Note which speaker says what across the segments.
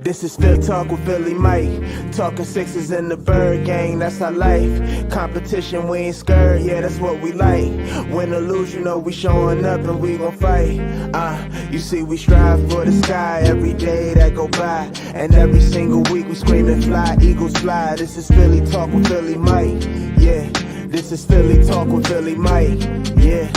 Speaker 1: This is Phil Talk with Philly Mike. Talking sixes in the bird gang, that's our life. Competition, we ain't scared, yeah, that's what we like. Win or lose, you know we showing up and we gon' fight. You see we strive for the sky every day that go by. And every single week we screaming fly, eagles fly. This is Philly Talk with Philly Mike, yeah. This is Philly Talk with Philly Mike, yeah.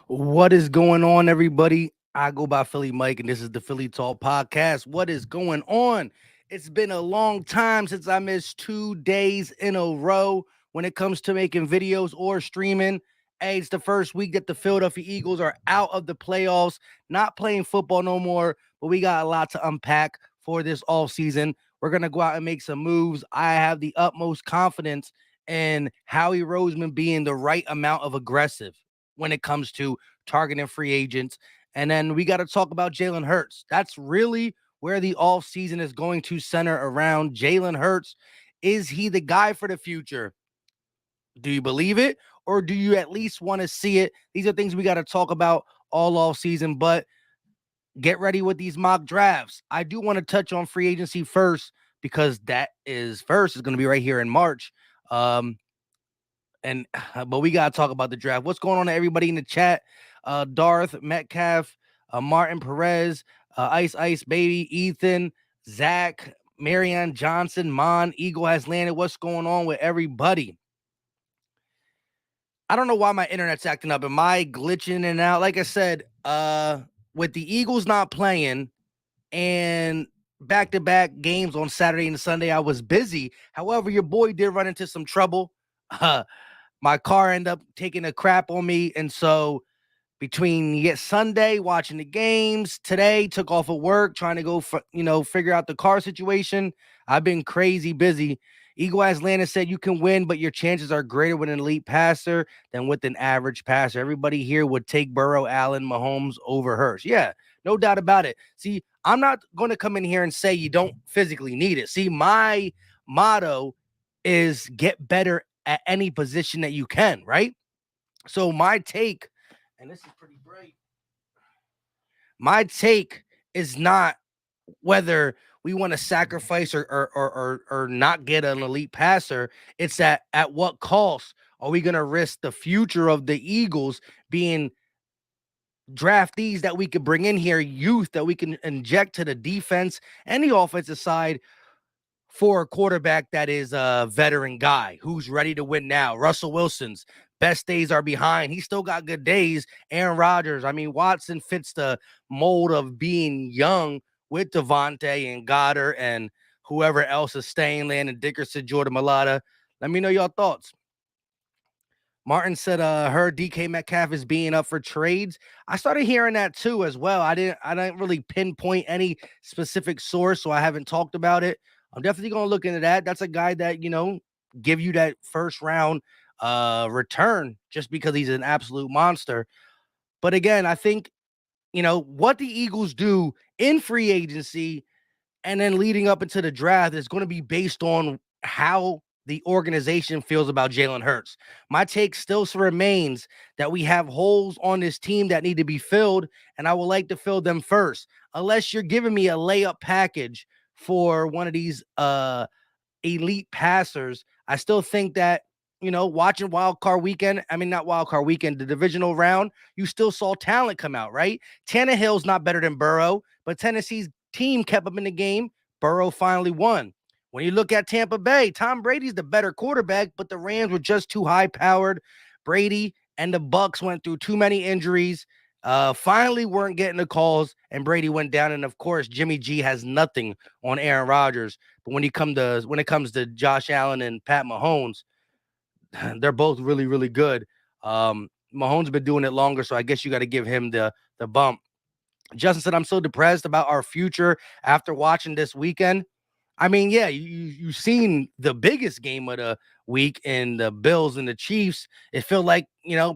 Speaker 2: What is going on, everybody? I go by Philly Mike, and this is the Philly Talk Podcast. What is going on? It's been a long time since I missed 2 days in a row when it comes to making videos or streaming. Hey, it's the first week that the Philadelphia Eagles are out of the playoffs, not playing football no more, but we got a lot to unpack for this offseason. We're going to go out and make some moves. I have the utmost confidence in Howie Roseman being the right amount of aggressive when it comes to targeting free agents. And then we got to talk about Jalen Hurts. That's really where the offseason is going to center around. Jalen Hurts. Is he the guy for the future? Do you believe it? Or do you at least want to see it? These are things we got to talk about all offseason, but get ready with these mock drafts. I do want to touch on free agency first because that is first. It's going to be right here in March. But we got to talk about the draft. What's going on to everybody in the chat? Darth, Metcalf, Martin Perez, Ice Baby, Ethan, Zach, Marianne Johnson, Mon, Eagle has landed. What's going on with everybody? I don't know why my internet's acting up. Am I glitching in and out? Like I said, with the Eagles not playing and back-to-back games on Saturday and Sunday, I was busy. However, your boy did run into some trouble. My car ended up taking a crap on me, and so between Sunday watching the games, today took off of work trying to go figure out the car situation. I've been crazy busy. Eagle Atlanta said you can win, but your chances are greater with an elite passer than with an average passer. Everybody here would take Burrow, Allen, Mahomes over Hurts. Yeah, no doubt about it. See, I'm not going to come in here and say you don't physically need it. See, my motto is get better at any position that you can, right? So my take, and this is pretty bright, my take is not whether we want to sacrifice or not get an elite passer. It's at what cost are we going to risk the future of the Eagles being draftees that we could bring in here, youth that we can inject to the defense and the offensive side for a quarterback that is a veteran guy who's ready to win now. Russell Wilson's best days are behind. He's still got good days. Aaron Rodgers. I mean, Watson fits the mold of being young with Devontae and Goddard and whoever else is staying, Landon Dickerson, Jordan Mailata. Let me know your thoughts. Martin said her DK Metcalf is being up for trades. I started hearing that too as well. I didn't really pinpoint any specific source, so I haven't talked about it. I'm definitely going to look into that. That's a guy that, give you that first round return just because he's an absolute monster. But again, I think, what the Eagles do in free agency and then leading up into the draft is going to be based on how the organization feels about Jalen Hurts. My take still remains that we have holes on this team that need to be filled, and I would like to fill them first. Unless you're giving me a layup package for one of these elite passers, I still think that, watching not Wild Card Weekend, the divisional round, you still saw talent come out, right? Tannehill's not better than Burrow, but Tennessee's team kept up in the game. Burrow finally won. When you look at Tampa Bay, Tom Brady's the better quarterback, but the Rams were just too high-powered. Brady and the Bucks went through too many injuries, finally weren't getting the calls, and Brady went down. And, of course, Jimmy G has nothing on Aaron Rodgers. But when it comes to Josh Allen and Pat Mahomes, they're both really, really good. Mahomes been doing it longer, so I guess you got to give him the bump. Justin said, I'm so depressed about our future after watching this weekend. I mean, yeah, you've seen the biggest game of the week in the Bills and the Chiefs. It felt like,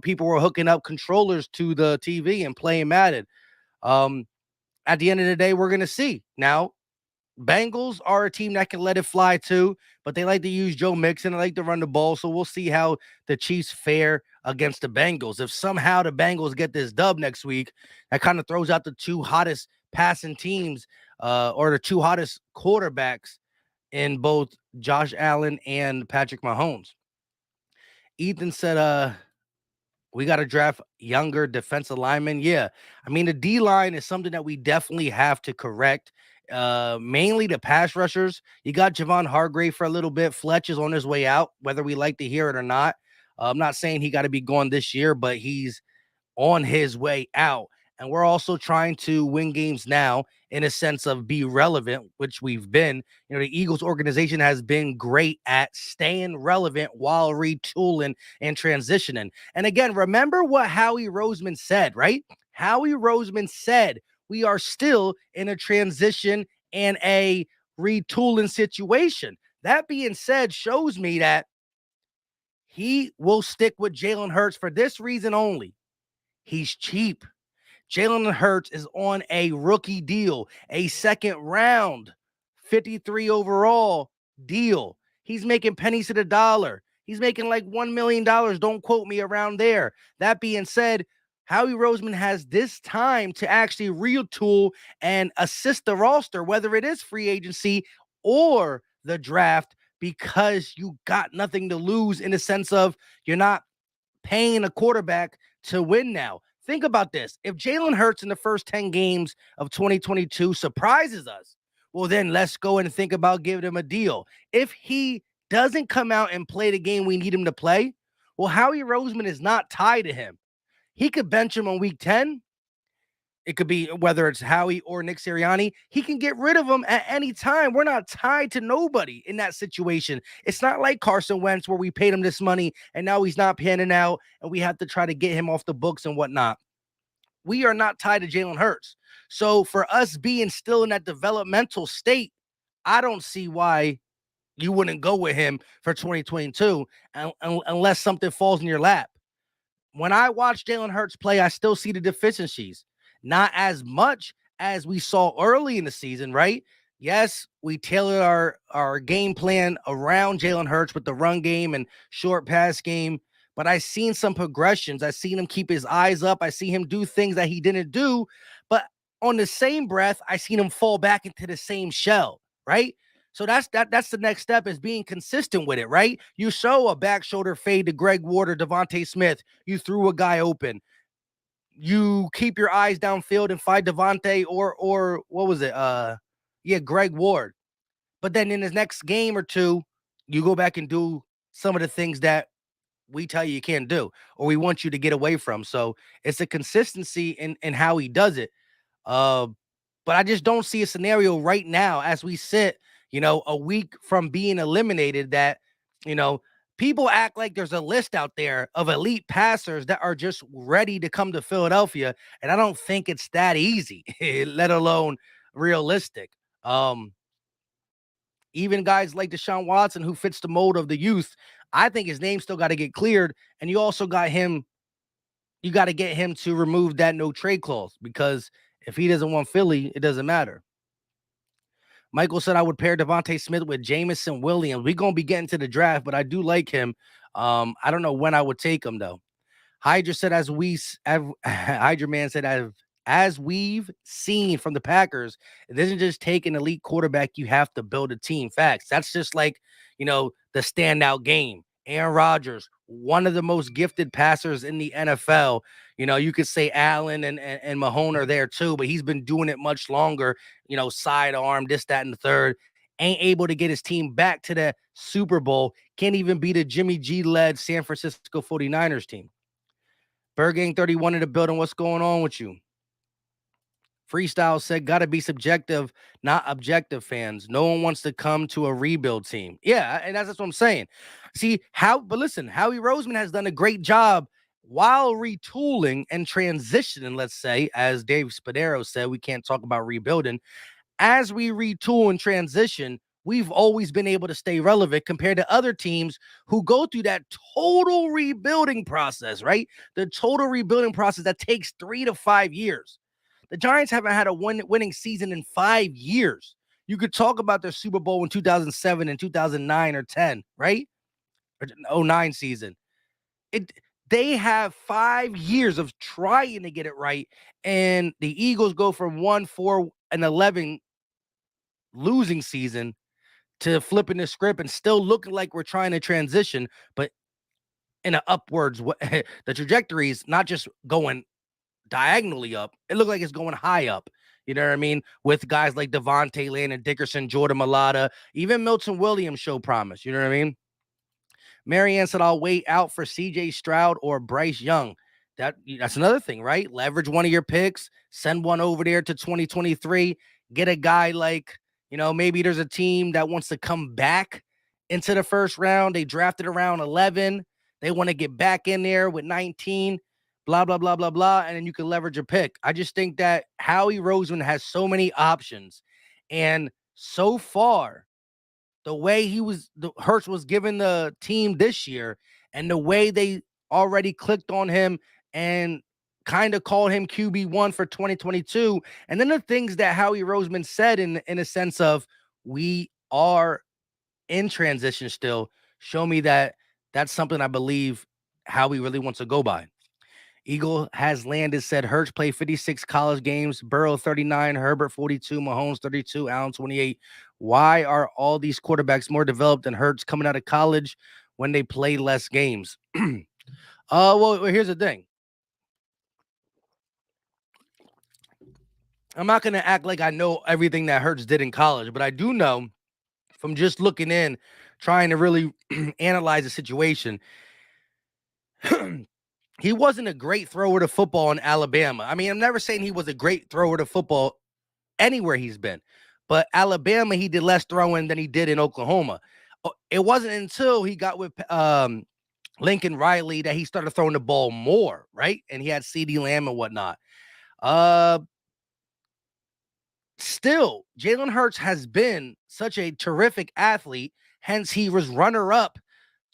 Speaker 2: people were hooking up controllers to the TV and playing Madden. At the end of the day, we're going to see. Now, Bengals are a team that can let it fly too, but they like to use Joe Mixon. They like to run the ball, so we'll see how the Chiefs fare against the Bengals. If somehow the Bengals get this dub next week, that kind of throws out the two hottest passing teams, or the two hottest quarterbacks in both Josh Allen and Patrick Mahomes. Ethan said, we got to draft younger defensive linemen. Yeah. I mean, the D line is something that we definitely have to correct. Mainly the pass rushers. You got Javon Hargrave for a little bit. Fletch is on his way out, whether we like to hear it or not. I'm not saying he got to be gone this year, but he's on his way out. And we're also trying to win games now in a sense of be relevant, which we've been. You know, the Eagles organization has been great at staying relevant while retooling and transitioning. And again, remember what Howie Roseman said, right? Howie Roseman said we are still in a transition and a retooling situation. That being said, shows me that he will stick with Jalen Hurts for this reason only. He's cheap. Jalen Hurts is on a rookie deal, a second round, 53 overall deal. He's making pennies to the dollar. He's making like $1 million. Don't quote me around there. That being said, Howie Roseman has this time to actually retool and assist the roster, whether it is free agency or the draft, because you got nothing to lose in the sense of you're not paying a quarterback to win now. Think about this. If Jalen Hurts in the first 10 games of 2022 surprises us, well, then let's go and think about giving him a deal. If he doesn't come out and play the game we need him to play, well, Howie Roseman is not tied to him. He could bench him on week 10. It could be whether it's Howie or Nick Sirianni. He can get rid of him at any time. We're not tied to nobody in that situation. It's not like Carson Wentz where we paid him this money and now he's not panning out and we have to try to get him off the books and whatnot. We are not tied to Jalen Hurts. So for us being still in that developmental state, I don't see why you wouldn't go with him for 2022 unless something falls in your lap. When I watch Jalen Hurts play, I still see the deficiencies. Not as much as we saw early in the season, right? Yes, we tailored our game plan around Jalen Hurts with the run game and short pass game, but I seen some progressions. I seen him keep his eyes up. I see him do things that he didn't do, but on the same breath, I seen him fall back into the same shell, right? So that's the next step, is being consistent with it, right? You show a back shoulder fade to Greg Ward or Devontae Smith. You threw a guy open. You keep your eyes downfield and find Devontae or what was it? Greg Ward. But then in his next game or two, you go back and do some of the things that we tell you can't do or we want you to get away from. So it's a consistency in how he does it. But I just don't see a scenario right now as we sit, a week from being eliminated that, people act like there's a list out there of elite passers that are just ready to come to Philadelphia. And I don't think it's that easy, let alone realistic. Even guys like Deshaun Watson, who fits the mold of the youth, I think his name still got to get cleared. And you also got him. You got to get him to remove that no trade clause, because if he doesn't want Philly, it doesn't matter. Michael said I would pair Devontae Smith with Jamison Williams. We're going to be getting to the draft, but I do like him. I don't know when I would take him, though. Hydra said, Hydra Man said, as we've seen from the Packers, it doesn't just take an elite quarterback. You have to build a team. Facts. That's just like, the standout game. Aaron Rodgers, one of the most gifted passers in the NFL. You could say Allen and Mahone are there too, but he's been doing it much longer, sidearm, this, that, and the third. Ain't able to get his team back to the Super Bowl. Can't even beat a Jimmy G-led San Francisco 49ers team. Bergang 31 in the building. What's going on with you? Freestyle said, gotta be subjective, not objective, fans. No one wants to come to a rebuild team. Yeah, and that's what I'm saying. But listen, Howie Roseman has done a great job while retooling and transitioning, let's say, as Dave Spadaro said, we can't talk about rebuilding. As we retool and transition, we've always been able to stay relevant compared to other teams who go through that total rebuilding process, right? The total rebuilding process that takes 3 to 5 years. The Giants haven't had a winning season in 5 years. You could talk about their Super Bowl in 2007 and 2009 or 10, right? Or 09 season. They have 5 years of trying to get it right, and the Eagles go from 1-4-11 losing season to flipping the script and still looking like we're trying to transition, but in an upwards way. The trajectory is not just going diagonally up, it looked like it's going high up. You know what I mean? With guys like Devontae Landon Dickerson, Jordan Mailata, even Milton Williams show promise. You know what I mean? Marianne said, I'll wait out for CJ Stroud or Bryce Young. That's another thing, right? Leverage one of your picks, send one over there to 2023, get a guy like, maybe there's a team that wants to come back into the first round. They drafted around 11. They want to get back in there with 19, blah, blah, blah, blah, blah. And then you can leverage a pick. I just think that Howie Roseman has so many options. And so far, the way Hurts was given the team this year and the way they already clicked on him and kind of called him QB1 for 2022. And then the things that Howie Roseman said in a sense of we are in transition still show me that that's something I believe Howie really wants to go by. Eagle has landed, said Hurts played 56 college games, Burrow 39, Herbert 42, Mahomes 32, Allen 28. Why are all these quarterbacks more developed than Hurts coming out of college when they play less games? Well, here's the thing. I'm not going to act like I know everything that Hurts did in college, but I do know from just looking in, trying to really analyze the situation. He wasn't a great thrower to football in Alabama. I mean, I'm never saying he was a great thrower to football anywhere he's been, but Alabama, he did less throwing than he did in Oklahoma. It wasn't until he got with Lincoln Riley that he started throwing the ball more, right? And he had CeeDee Lamb and whatnot. Still, Jalen Hurts has been such a terrific athlete. Hence, he was runner-up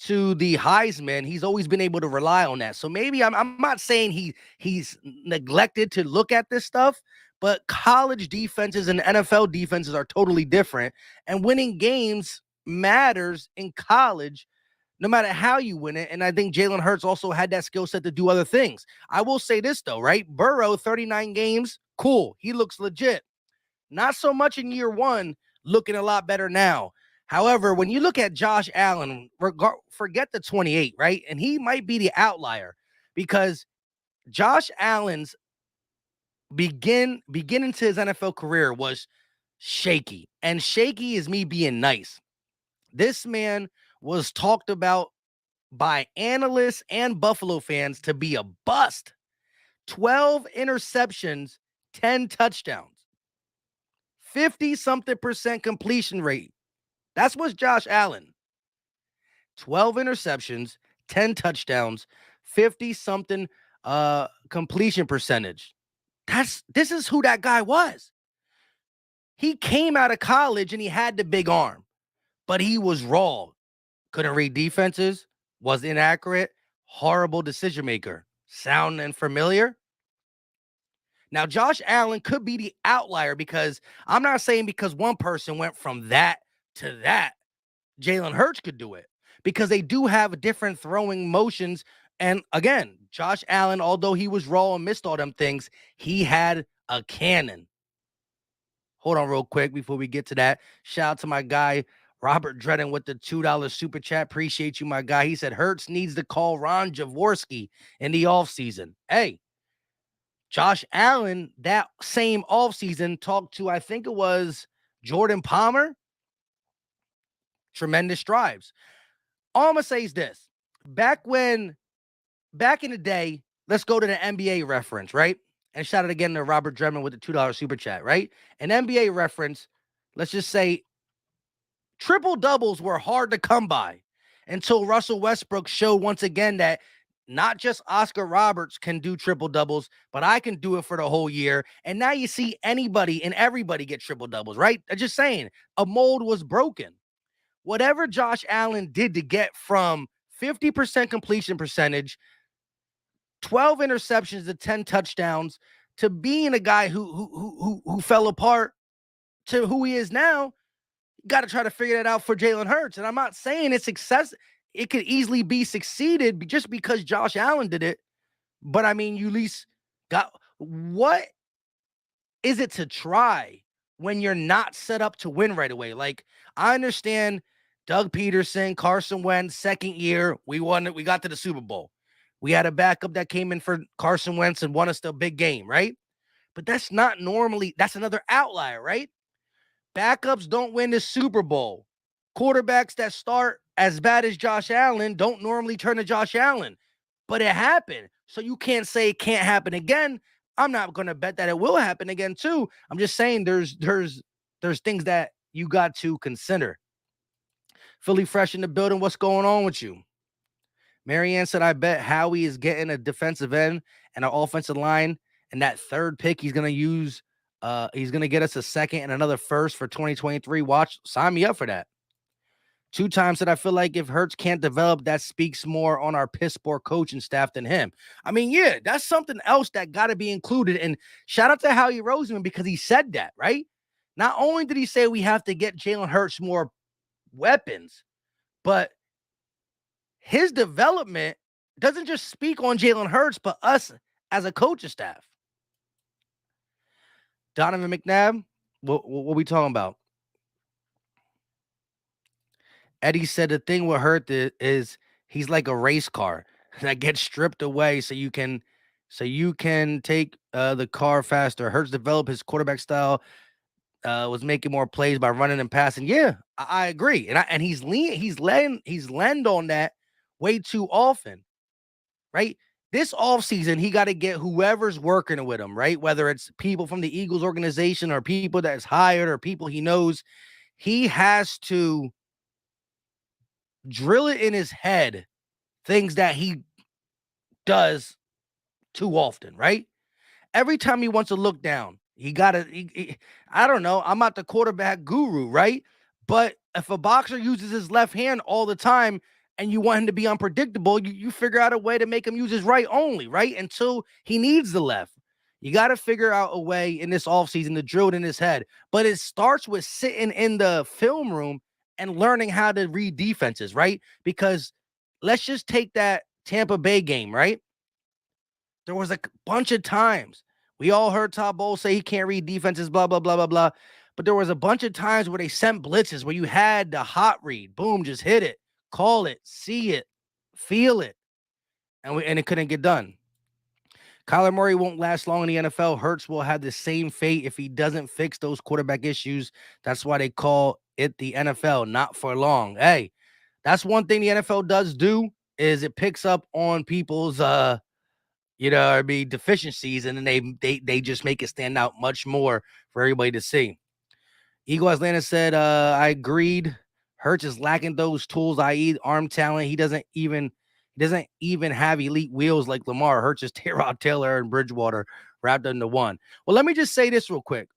Speaker 2: to the Heisman. He's always been able to rely on that. So maybe I'm not saying he's neglected to look at this stuff, but college defenses and NFL defenses are totally different. And winning games matters in college, no matter how you win it. And I think Jalen Hurts also had that skill set to do other things. I will say this, though, right? Burrow, 39 games, cool. He looks legit. Not so much in year one, looking a lot better now. However, when you look at Josh Allen, forget the 28, right? And he might be the outlier because Josh Allen's beginning to his NFL career was shaky. And shaky is me being nice. This man was talked about by analysts and Buffalo fans to be a bust. 12 interceptions, 10 touchdowns. 50-something% completion rate. That's what's Josh Allen. 12 interceptions, 10 touchdowns, 50-something completion percentage. This is who that guy was. He came out of college and he had the big arm, but he was raw. Couldn't read defenses, was inaccurate, horrible decision maker. Sound and familiar? Now, Josh Allen could be the outlier because I'm not saying because one person went from that to that, Jalen Hurts could do it because they do have different throwing motions. And again, Josh Allen, although he was raw and missed all them things, he had a cannon. Hold on real quick before we get to that. Shout out to my guy, Robert Dredden with the $2 super chat. Appreciate you, my guy. He said Hurts needs to call Ron Jaworski in the offseason. Hey, Josh Allen, that same offseason, talked to, I think it was Jordan Palmer. Tremendous strides. All I'm going to say is this. Back in the day, let's go to the NBA reference, right? And shout out again to Robert Dredman with the $2 super chat, right? An NBA reference, let's just say triple doubles were hard to come by until Russell Westbrook showed once again that not just Oscar Roberts can do triple doubles, but I can do it for the whole year. And now you see anybody and everybody get triple doubles, right? I'm just saying a mold was broken. Whatever Josh Allen did to get from 50% completion percentage, 12 interceptions to 10 touchdowns, to being a guy who fell apart to who he is now, you got to try to figure that out for Jalen Hurts. And I'm not saying it's success. it could easily be succeeded just because Josh Allen did it. But I mean, you at least got what is it to try when you're not set up to win right away? Like, I understand Doug Peterson, Carson Wentz, second year, we won it. We got to the Super Bowl. We had a backup that came in for Carson Wentz and won us the big game, right? But that's not normally, that's another outlier, right? Backups don't win the Super Bowl. Quarterbacks that start as bad as Josh Allen don't normally turn to Josh Allen, but it happened. So you can't say it can't happen again. I'm not going to bet that it will happen again too. I'm just saying there's things that you got to consider. Philly Fresh in the building. What's going on with you? Marianne said, I bet Howie is getting a defensive end and an offensive line, and that third pick he's going to use. He's going to get us a second and another first for 2023. Watch, sign me up for that. 2 times that I feel like if Hurts can't develop, that speaks more on our piss poor coaching staff than him. I mean, yeah, that's something else that got to be included. And shout out to Howie Roseman because he said that, right? Not only did he say we have to get Jalen Hurts more weapons, but his development doesn't just speak on Jalen Hurts, but us as a coaching staff. Donovan McNabb, what we talking about? Eddie said the thing with Hurt is he's like a race car that gets stripped away so you can take the car faster. Hurts developed his quarterback style, was making more plays by running and passing. Yeah, I agree. And he's leaned on that way too often, right? This offseason, he got to get whoever's working with him, right? Whether it's people from the Eagles organization or people that's hired or people he knows, he has to drill it in his head, things that he does too often, right? Every time he wants to look down, he got to, I don't know, I'm not the quarterback guru, right? But if a boxer uses his left hand all the time and you want him to be unpredictable, you figure out a way to make him use his right only, right? Until he needs the left. You got to figure out a way in this offseason to drill it in his head. But it starts with sitting in the film room and learning how to read defenses, right? Because let's just take that Tampa Bay game, right? There was a bunch of times we all heard Todd Bowles say he can't read defenses, blah, blah, blah, blah, blah. But there was a bunch of times where they sent blitzes where you had the hot read, boom, just hit it, call it, see it, feel it, and it couldn't get done. Kyler Murray won't last long in the NFL. Hurts will have the same fate if he doesn't fix those quarterback issues. That's why they call it the NFL, not for long. Hey, that's one thing the NFL does do is it picks up on people's deficiencies, and then they just make it stand out much more for everybody to see. Eagle Atlanta said, I agreed. Hurts is lacking those tools, i.e. arm talent. He doesn't even have elite wheels like Lamar. Hurts is Tyrod Taylor and Bridgewater wrapped into one. Well, let me just say this real quick.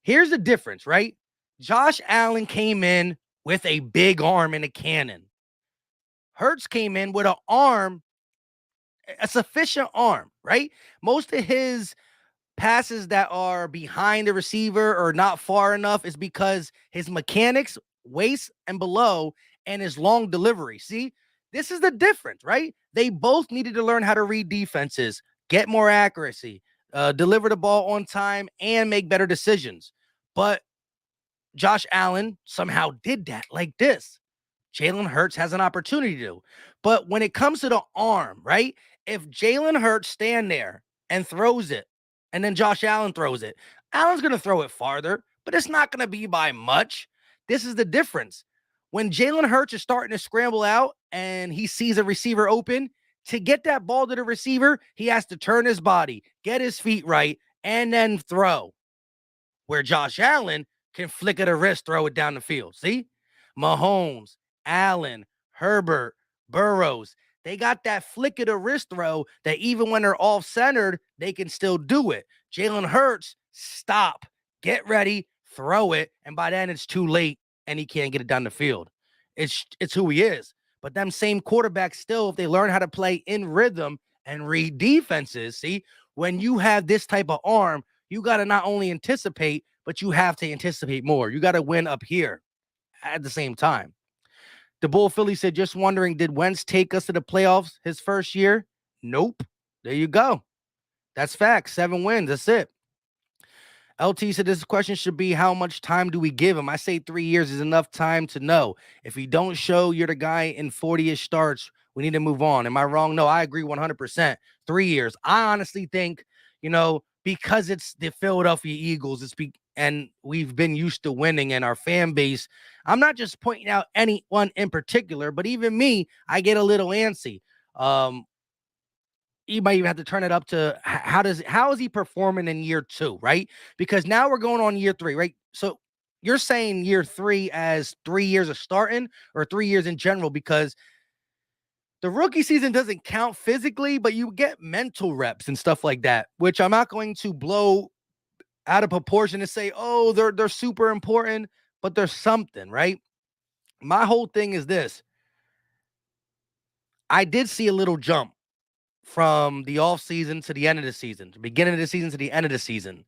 Speaker 2: Here's the difference, right? Josh Allen came in with a big arm and a cannon. Hurts came in with an arm, a sufficient arm, right? Most of his passes that are behind the receiver or not far enough is because his mechanics, waist and below, and his long delivery. See, this is the difference, right? They both needed to learn how to read defenses, get more accuracy, deliver the ball on time, and make better decisions. But Josh Allen somehow did that like this. Jalen Hurts has an opportunity to. But when it comes to the arm, right? If Jalen Hurts stand there and throws it, and then Josh Allen throws it, Allen's going to throw it farther, but it's not going to be by much. This is the difference. When Jalen Hurts is starting to scramble out and he sees a receiver open, to get that ball to the receiver, he has to turn his body, get his feet right, and then throw. Where Josh Allen can flick of the wrist, throw it down the field. See? Mahomes, Allen, Herbert, Burrows, they got that flick of the wrist throw that even when they're off-centered, they can still do it. Jalen Hurts, stop, get ready, throw it, and by then it's too late and he can't get it down the field. It's who he is. But them same quarterbacks still, if they learn how to play in rhythm and read defenses, see, when you have this type of arm, you got to not only anticipate, but you have to anticipate more. You got to win up here at the same time. The Bull Philly said, just wondering, did Wentz take us to the playoffs his first year? Nope. There you go. That's facts. 7 wins. That's it. LT said this question should be, how much time do we give him? I say 3 years is enough time to know. If you don't show you're the guy in 40-ish starts, we need to move on. Am I wrong? No, I agree 100%. 3 years. I honestly think, because it's the Philadelphia Eagles, and we've been used to winning, and our fan base, I'm not just pointing out anyone in particular, but even me, I get a little antsy. You might even have to turn it up to how is he performing in year 2, right? Because now we're going on year 3, right? So you're saying year 3 as 3 years of starting or 3 years in general, because the rookie season doesn't count physically, but you get mental reps and stuff like that, which I'm not going to blow out of proportion and say, oh, they're super important, but there's something, right? My whole thing is this. I did see a little jump from the off season to the end of the season, the beginning of the season to the end of the season.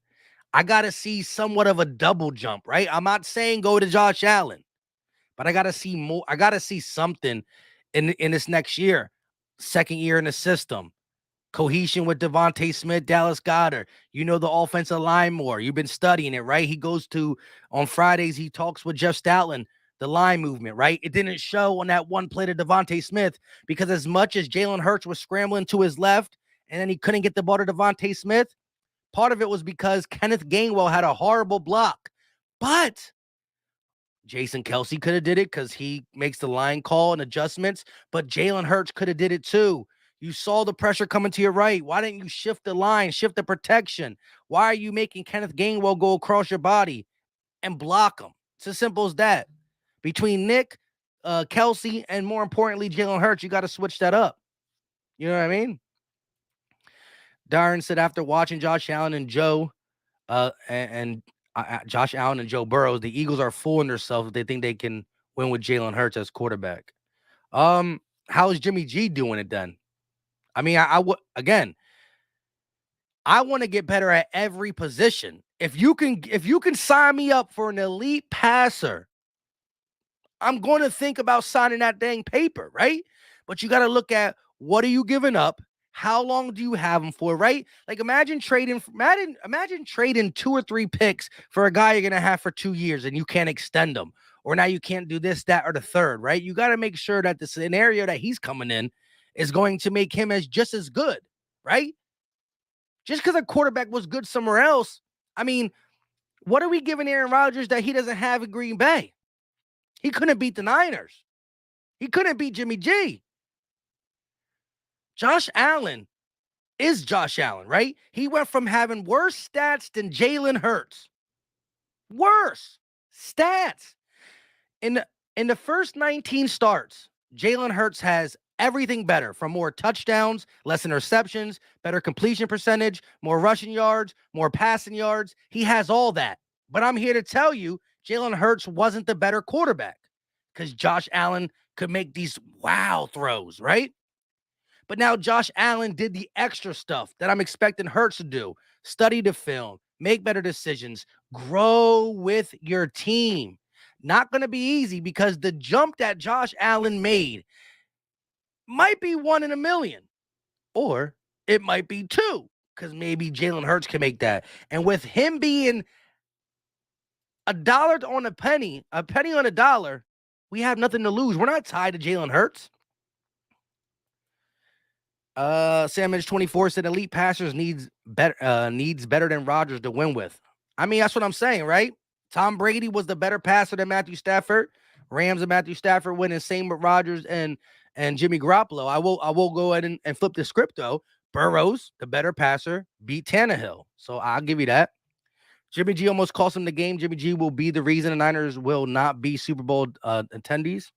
Speaker 2: I got to see somewhat of a double jump, right? I'm not saying go to Josh Allen, but I got to see more. I got to see something in this next year. Second year in the system. Cohesion with Devontae Smith, Dallas Goedert. You know the offensive line more. You've been studying it, right? He goes on Fridays, he talks with Jeff Stoutland, the line movement, right? It didn't show on that one play to Devontae Smith, because as much as Jalen Hurts was scrambling to his left and then he couldn't get the ball to Devontae Smith, part of it was because Kenneth Gainwell had a horrible block. But Jason Kelce could have did it because he makes the line call and adjustments, but Jalen Hurts could have did it too. You saw the pressure coming to your right. Why didn't you shift the line, shift the protection? Why are you making Kenneth Gainwell go across your body and block him? It's as simple as that. Between Nick, Kelce, and more importantly, Jalen Hurts, you got to switch that up. You know what I mean? Darren said, after watching Josh Allen and Joe Josh Allen and Joe Burrow, the Eagles are fooling themselves if they think they can win with Jalen Hurts as quarterback. How is Jimmy G doing it then? I mean, I want to get better at every position. If you can sign me up for an elite passer, I'm going to think about signing that dang paper, right? But you got to look at, what are you giving up? How long do you have them for, right? Like, imagine trading 2 or 3 picks for a guy you're going to have for 2 years and you can't extend them. Or now you can't do this, that, or the third, right? You got to make sure that the scenario that he's coming in is going to make him just as good, right? Just because a quarterback was good somewhere else, I mean, what are we giving Aaron Rodgers that he doesn't have in Green Bay? He couldn't beat the Niners. He couldn't beat Jimmy G. Josh Allen is Josh Allen, right? He went from having worse stats than Jalen Hurts. Worse stats. In the first 19 starts, Jalen Hurts has everything better, from more touchdowns, less interceptions, better completion percentage, more rushing yards, more passing yards. He has all that. But I'm here to tell you, Jalen Hurts wasn't the better quarterback, because Josh Allen could make these wow throws, right? But now Josh Allen did the extra stuff that I'm expecting Hurts to do. Study the film, make better decisions, grow with your team. Not going to be easy, because the jump that Josh Allen made might be 1 in a million, or it might be 2, because maybe Jalen Hurts can make that. And with him being a dollar on a penny on a dollar, we have nothing to lose. We're not tied to Jalen Hurts. Sandwich 24 said elite passers needs better than Rodgers to win with. I mean, that's what I'm saying, right? Tom Brady was the better passer than Matthew Stafford. Rams and Matthew Stafford winning, same with Rodgers and Jimmy Garoppolo. I will go ahead and flip the script though. Burrows, the better passer, beat Tannehill. So I'll give you that. Jimmy G almost cost him the game. Jimmy G will be the reason the Niners will not be Super Bowl attendees.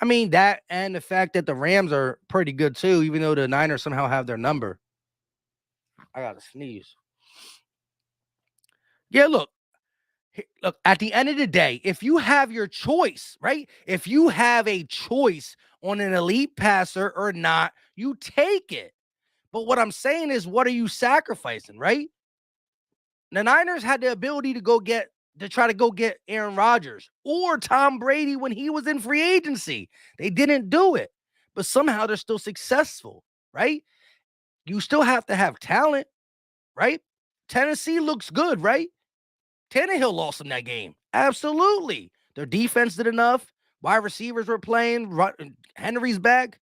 Speaker 2: I mean, that and the fact that the Rams are pretty good too, even though the Niners somehow have their number. I got to sneeze. Yeah, look, at the end of the day, if you have your choice, right? If you have a choice on an elite passer or not, you take it. But what I'm saying is, what are you sacrificing, right? The Niners had the ability to go get to try to go get Aaron Rodgers or Tom Brady when he was in free agency. They didn't do it, but somehow they're still successful, right? You still have to have talent, right? Tennessee looks good, right? Tannehill lost in that game. Absolutely. Their defense did enough. Wide receivers were playing. Henry's back.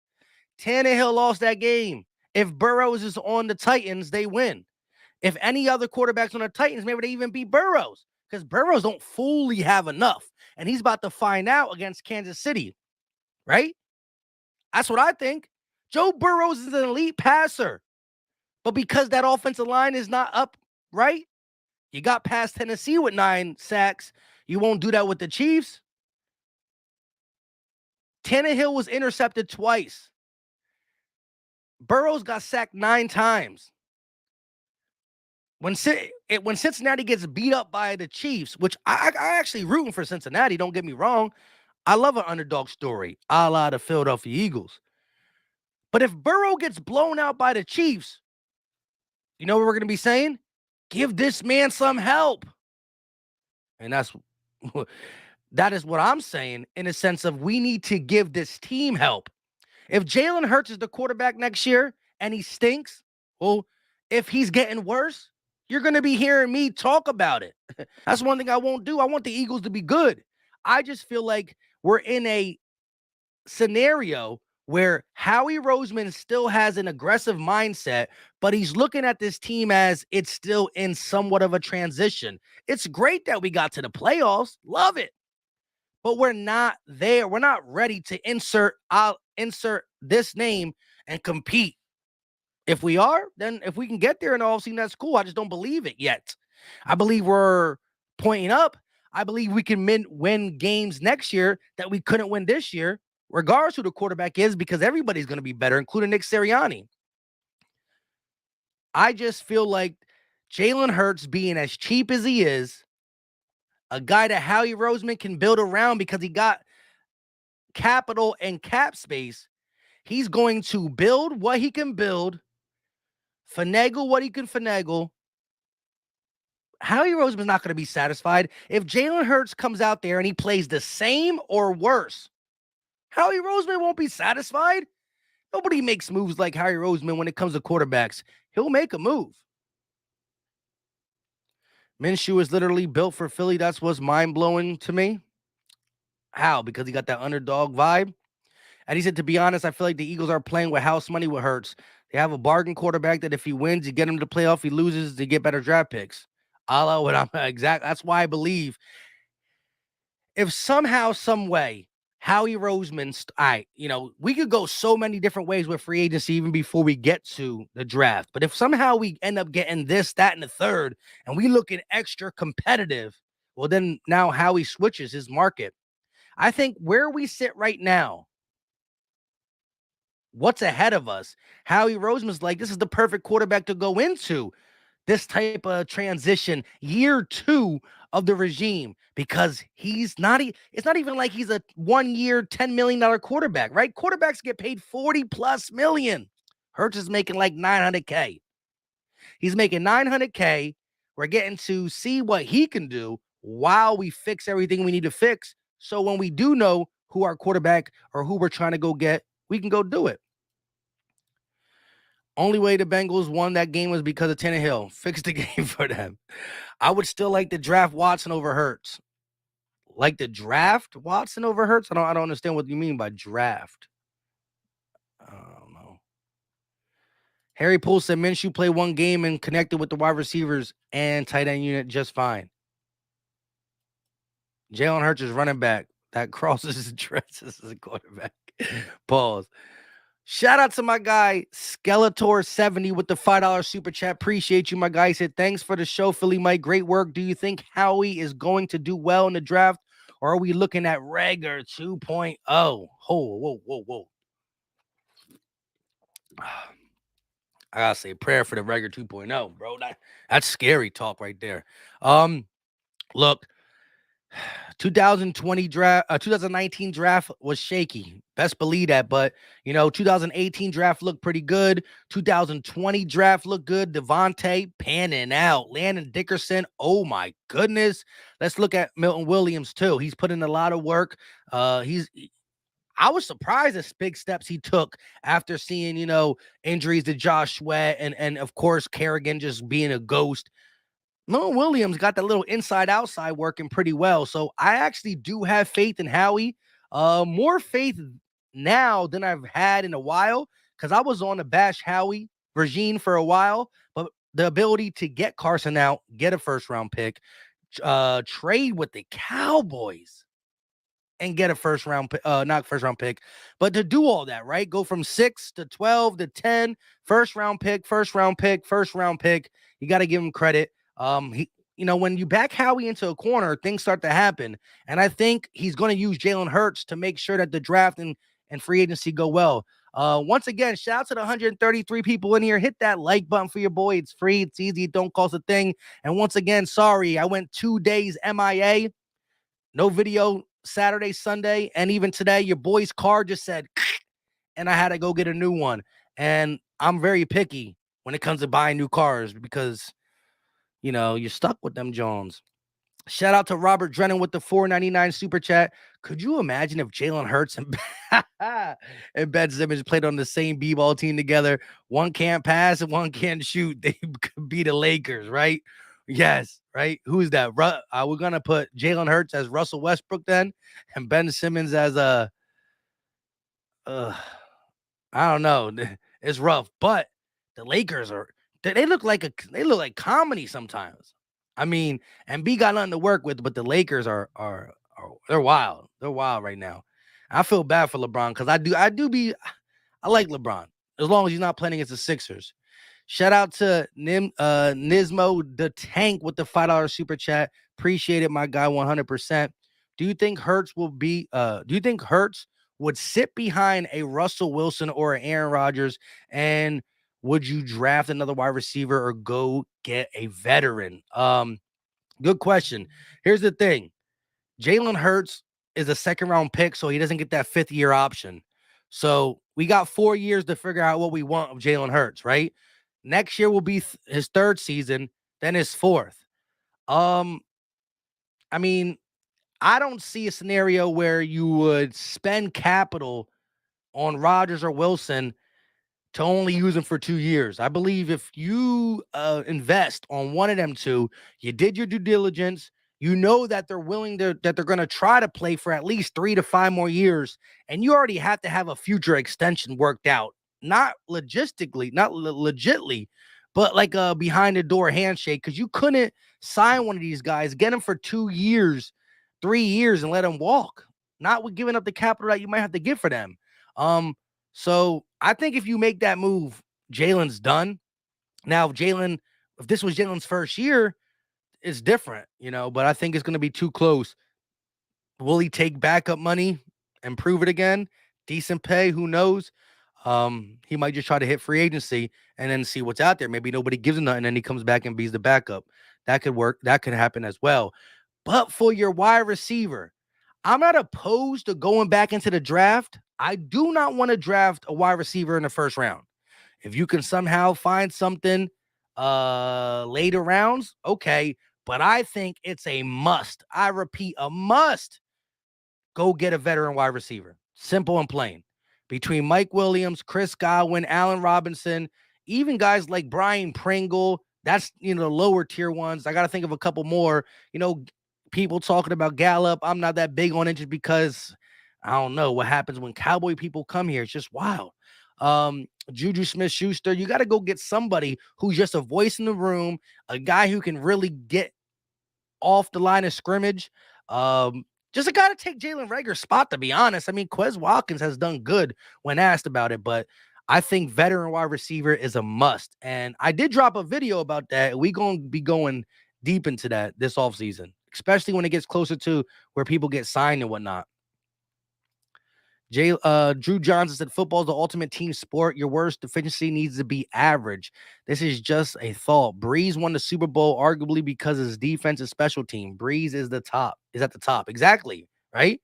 Speaker 2: Tannehill lost that game. If Burrows is on the Titans, they win. If any other quarterbacks on the Titans, maybe they even beat Burrows because Burrows don't fully have enough. And he's about to find out against Kansas City, right? That's what I think. Joe Burrows is an elite passer. But because that offensive line is not up, right? You got past Tennessee with 9 sacks. You won't do that with the Chiefs. Tannehill was intercepted twice. Burrows got sacked 9 times. When Cincinnati gets beat up by the Chiefs, which I actually rooting for Cincinnati, don't get me wrong. I love an underdog story, a la the Philadelphia Eagles. But if Burrow gets blown out by the Chiefs, you know what we're going to be saying? Give this man some help. And that is what I'm saying in a sense of we need to give this team help. If Jalen Hurts is the quarterback next year and he stinks, well, if he's getting worse, you're going to be hearing me talk about it. That's one thing I won't do. I want the Eagles to be good. I just feel like we're in a scenario where Howie Roseman still has an aggressive mindset, but he's looking at this team as it's still in somewhat of a transition. It's great that we got to the playoffs. Love it. But we're not there. We're not ready to insert this name and compete. If we are, then if we can get there in the offseason, that's cool. I just don't believe it yet. I believe we're pointing up. I believe we can win games next year that we couldn't win this year, regardless who the quarterback is, because everybody's going to be better, including Nick Sirianni. I just feel like Jalen Hurts being as cheap as he is, a guy that Howie Roseman can build around because he got capital and cap space, he's going to build what he can build, finagle what he can finagle. Howie Roseman's not going to be satisfied. If Jalen Hurts comes out there and he plays the same or worse, Howie Roseman won't be satisfied. Nobody makes moves like Howie Roseman when it comes to quarterbacks. He'll make a move. Minshew is literally built for Philly. That's what's mind-blowing to me. How? Because he got that underdog vibe. And he said, to be honest, I feel like the Eagles are playing with house money with Hurts. They have a bargain quarterback that if he wins, you get him to the playoff. If he loses, they get better draft picks. That's why I believe if somehow, some way, Howie Roseman, we could go so many different ways with free agency even before we get to the draft. But if somehow we end up getting this, that, and the third, and we looking extra competitive, well, then now Howie switches his market. I think where we sit right now, what's ahead of us, Howie Roseman's like, this is the perfect quarterback to go into this type of transition, year 2 of the regime, because it's not even like he's a 1-year, $10 million quarterback, right? Quarterbacks get paid 40 plus million. Hurts is making like $900K. He's making $900K. We're getting to see what he can do while we fix everything we need to fix. So when we do know who our quarterback or who we're trying to go get, we can go do it. Only way the Bengals won that game was because of Tannehill. Fixed the game for them. I would still like to draft Watson over Hurts. Like to draft Watson over Hurts? I don't understand what you mean by draft. I don't know. Harry Poole said Minshew played one game and connected with the wide receivers and tight end unit just fine. Jalen Hurts is running back. That crosses his dresses as a quarterback. Pause. Shout out to my guy, Skeletor70 with the $5 super chat. Appreciate you, my guy. He said, thanks for the show, Philly Mike. Great work. Do you think Howie is going to do well in the draft, or are we looking at Rager 2.0? Whoa. I gotta say a prayer for the Rager 2.0, bro. That's scary talk right there. Look, 2020 draft, 2019 draft was shaky. Best believe that. But 2018 draft looked pretty good. 2020 draft looked good. Devontae panning out. Landon Dickerson. Oh my goodness. Let's look at Milton Williams too. He's put in a lot of work. I was surprised at big steps he took after seeing, injuries to Josh Sweat and of course Kerrigan just being a ghost. Milton Williams got that little inside-outside working pretty well. So I actually do have faith in Howie. More faith now than I've had in a while because I was on the bash Howie regime for a while. But the ability to get Carson out, get a first-round pick, trade with the Cowboys, and get a not first round pick, but to do all that, right? Go from 6 to 12 to 10, first round pick. You got to give him credit. When you back Howie into a corner, things start to happen. And I think he's going to use Jalen Hurts to make sure that the draft and free agency go well. Once again, shout out to the 133 people in here. Hit that like button for your boy. It's free. It's easy. It don't cost a thing. And once again, sorry, I went 2 days MIA. No video Saturday, Sunday, and even today, your boy's car just said, and I had to go get a new one. And I'm very picky when it comes to buying new cars because, you're stuck with them Jones. Shout out to Robert Drennan with the $4.99 super chat. Could you imagine if Jalen Hurts and Ben Simmons played on the same b-ball team together? One can't pass and one can't shoot. They could be the Lakers, right? Yes, right. Who's that? We're gonna put Jalen Hurts as Russell Westbrook then, and Ben Simmons as I don't know. It's rough, but the Lakers they look like comedy sometimes. I mean, and B got nothing to work with, but the Lakers are they're wild. They're wild right now. I feel bad for LeBron because I like LeBron as long as he's not playing against the Sixers. Shout out to Nismo the Tank with the $5 super chat. Appreciate it, my guy, 100%. Do you think Hurts would sit behind a Russell Wilson or an Aaron Rodgers? And would you draft another wide receiver or go get a veteran? Good question. Here's the thing. Jalen Hurts is a second-round pick, so he doesn't get that fifth-year option. So we got 4 years to figure out what we want of Jalen Hurts, right? Next year will be his third season, then his fourth. I mean, I don't see a scenario where you would spend capital on Rodgers or Wilson to only use them for 2 years. I believe if you invest on one of them two, you did your due diligence, you know that they're going to try to play for at least 3 to 5 more years, and you already have to have a future extension worked out. Not legitly, but like a behind the door handshake, because you couldn't sign one of these guys, get him for 2 years, 3 years, and let him walk. Not with giving up the capital that you might have to give for them. So I think if you make that move, Jalen's done. Now, if this was Jalen's first year, it's different, but I think it's going to be too close. Will he take backup money and prove it again? Decent pay, who knows? He might just try to hit free agency and then see what's out there. Maybe nobody gives him nothing, and then he comes back and be the backup. That could work. That could happen as well. But for your wide receiver, I'm not opposed to going back into the draft. I do not want to draft a wide receiver in the first round. If you can somehow find something later rounds, okay. But I think it's a must. I repeat, a must. Go get a veteran wide receiver. Simple and plain. Between Mike Williams, Chris Godwin, Allen Robinson, even guys like Brian Pringle, that's, the lower tier ones. I got to think of a couple more, people talking about Gallup. I'm not that big on it just because I don't know what happens when Cowboy people come here. It's just wild. Juju Smith-Schuster, you got to go get somebody who's just a voice in the room, a guy who can really get off the line of scrimmage. Just a guy to take Jalen Reagor's spot, to be honest. I mean, Quez Watkins has done good when asked about it, but I think veteran wide receiver is a must. And I did drop a video about that. We're going to be going deep into that this offseason, especially when it gets closer to where people get signed and whatnot. Drew Johnson said, football is the ultimate team sport. Your worst deficiency needs to be average. This is just a thought. Breeze won the Super Bowl arguably because his defense is special team. Breeze is at the top. Exactly, right?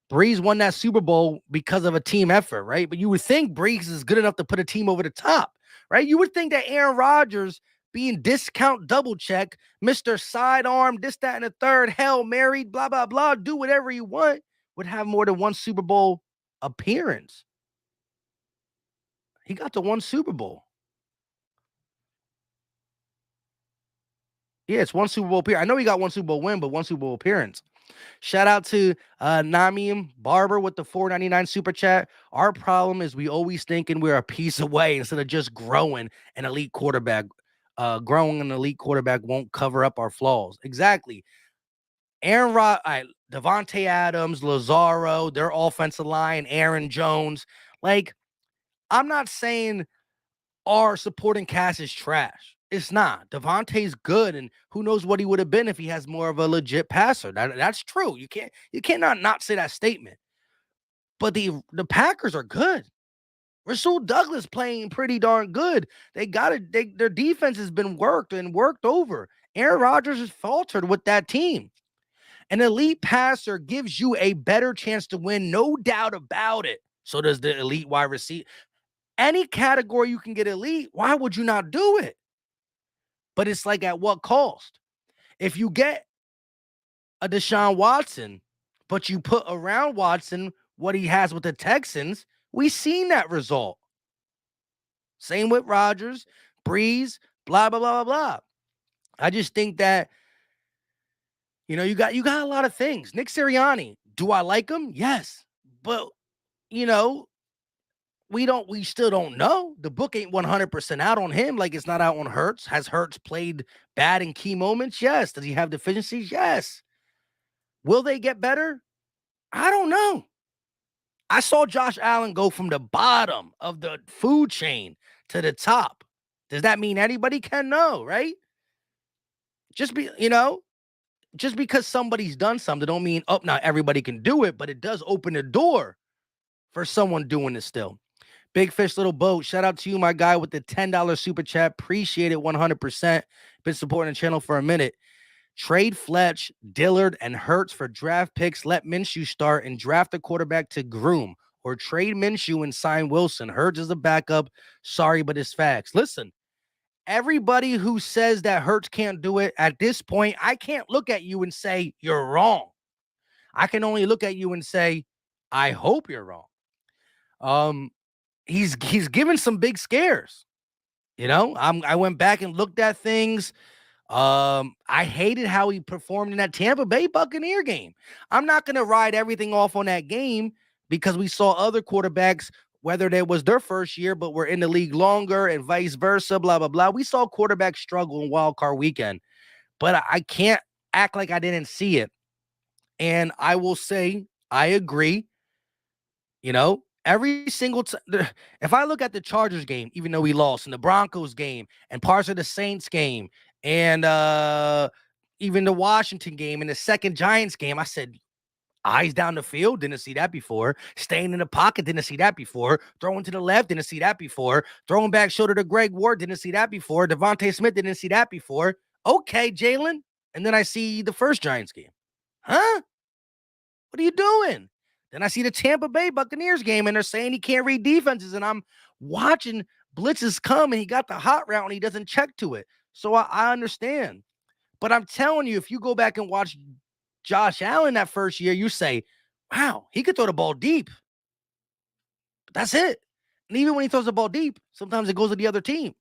Speaker 2: Breeze won that Super Bowl because of a team effort, right? But you would think Breeze is good enough to put a team over the top, right? You would think that Aaron Rodgers being discount double check, Mr. Sidearm, this, that, and the third, Hail Mary, blah, blah, blah, do whatever you want, would have more than one Super Bowl appearance. He got the one Super Bowl. Yeah, it's one Super Bowl appearance. I know he got one Super Bowl win, but one Super Bowl appearance. Shout out to Namium Barber with the $4.99 super chat. Our problem is we always thinking we're a piece away instead of just growing an elite quarterback. Growing an elite quarterback won't cover up our flaws. Exactly. Devontae Adams, Lazaro, their offensive line, Aaron Jones. Like, I'm not saying our supporting cast is trash. It's not. Devontae's good, and who knows what he would have been if he has more of a legit passer. That's true. You cannot not say that statement. But the Packers are good. Rasul Douglas playing pretty darn good. They got it. Their defense has been worked over. Aaron Rodgers has faltered with that team. An elite passer gives you a better chance to win, no doubt about it. So does the elite wide receiver. Any category you can get elite, why would you not do it? But it's like, at what cost? If you get a Deshaun Watson, but you put around Watson what he has with the Texans, we seen that result. Same with Rodgers, Breeze, blah, blah, blah, blah, blah. I just think that, you got a lot of things. Nick Sirianni, do I like him? Yes. But, we still don't know. The book ain't 100% out on him, like it's not out on Hurts. Has Hurts played bad in key moments? Yes. Does he have deficiencies? Yes. Will they get better? I don't know. I saw Josh Allen go from the bottom of the food chain to the top. Does that mean anybody can know, right? Just because somebody's done something don't mean, now everybody can do it, but it does open the door for someone doing it still. Big Fish, Little Boat, shout out to you, my guy, with the $10 super chat. Appreciate it 100%. Been supporting the channel for a minute. Trade Fletch, Dillard, and Hurts for draft picks. Let Minshew start and draft a quarterback to groom. Or trade Minshew and sign Wilson. Hurts is a backup. Sorry, but it's facts. Listen, everybody who says that Hurts can't do it, at this point, I can't look at you and say you're wrong. I can only look at you and say, I hope you're wrong. He's given some big scares. I went back and looked at things. I hated how he performed in that Tampa Bay Buccaneer game. I'm not going to ride everything off on that game because we saw other quarterbacks, whether that was their first year, but were in the league longer and vice versa, blah, blah, blah. We saw quarterbacks struggle in wild card weekend, but I can't act like I didn't see it. And I will say, I agree. Every single time, if I look at the Chargers game, even though we lost, and the Broncos game, and parts of the Saints game, and even the Washington game, and the second Giants game, I said, eyes down the field, didn't see that before. Staying in the pocket, didn't see that before. Throwing to the left, didn't see that before. Throwing back shoulder to Greg Ward, didn't see that before. Devontae Smith, didn't see that before. Okay, Jalen. And then I see the first Giants game. Huh? What are you doing? Then I see the Tampa Bay Buccaneers game, and they're saying he can't read defenses, and I'm watching blitzes come, and he got the hot route, and he doesn't check to it. So I understand. But I'm telling you, if you go back and watch Josh Allen that first year, you say, wow, he could throw the ball deep. But that's it. And even when he throws the ball deep, sometimes it goes to the other team.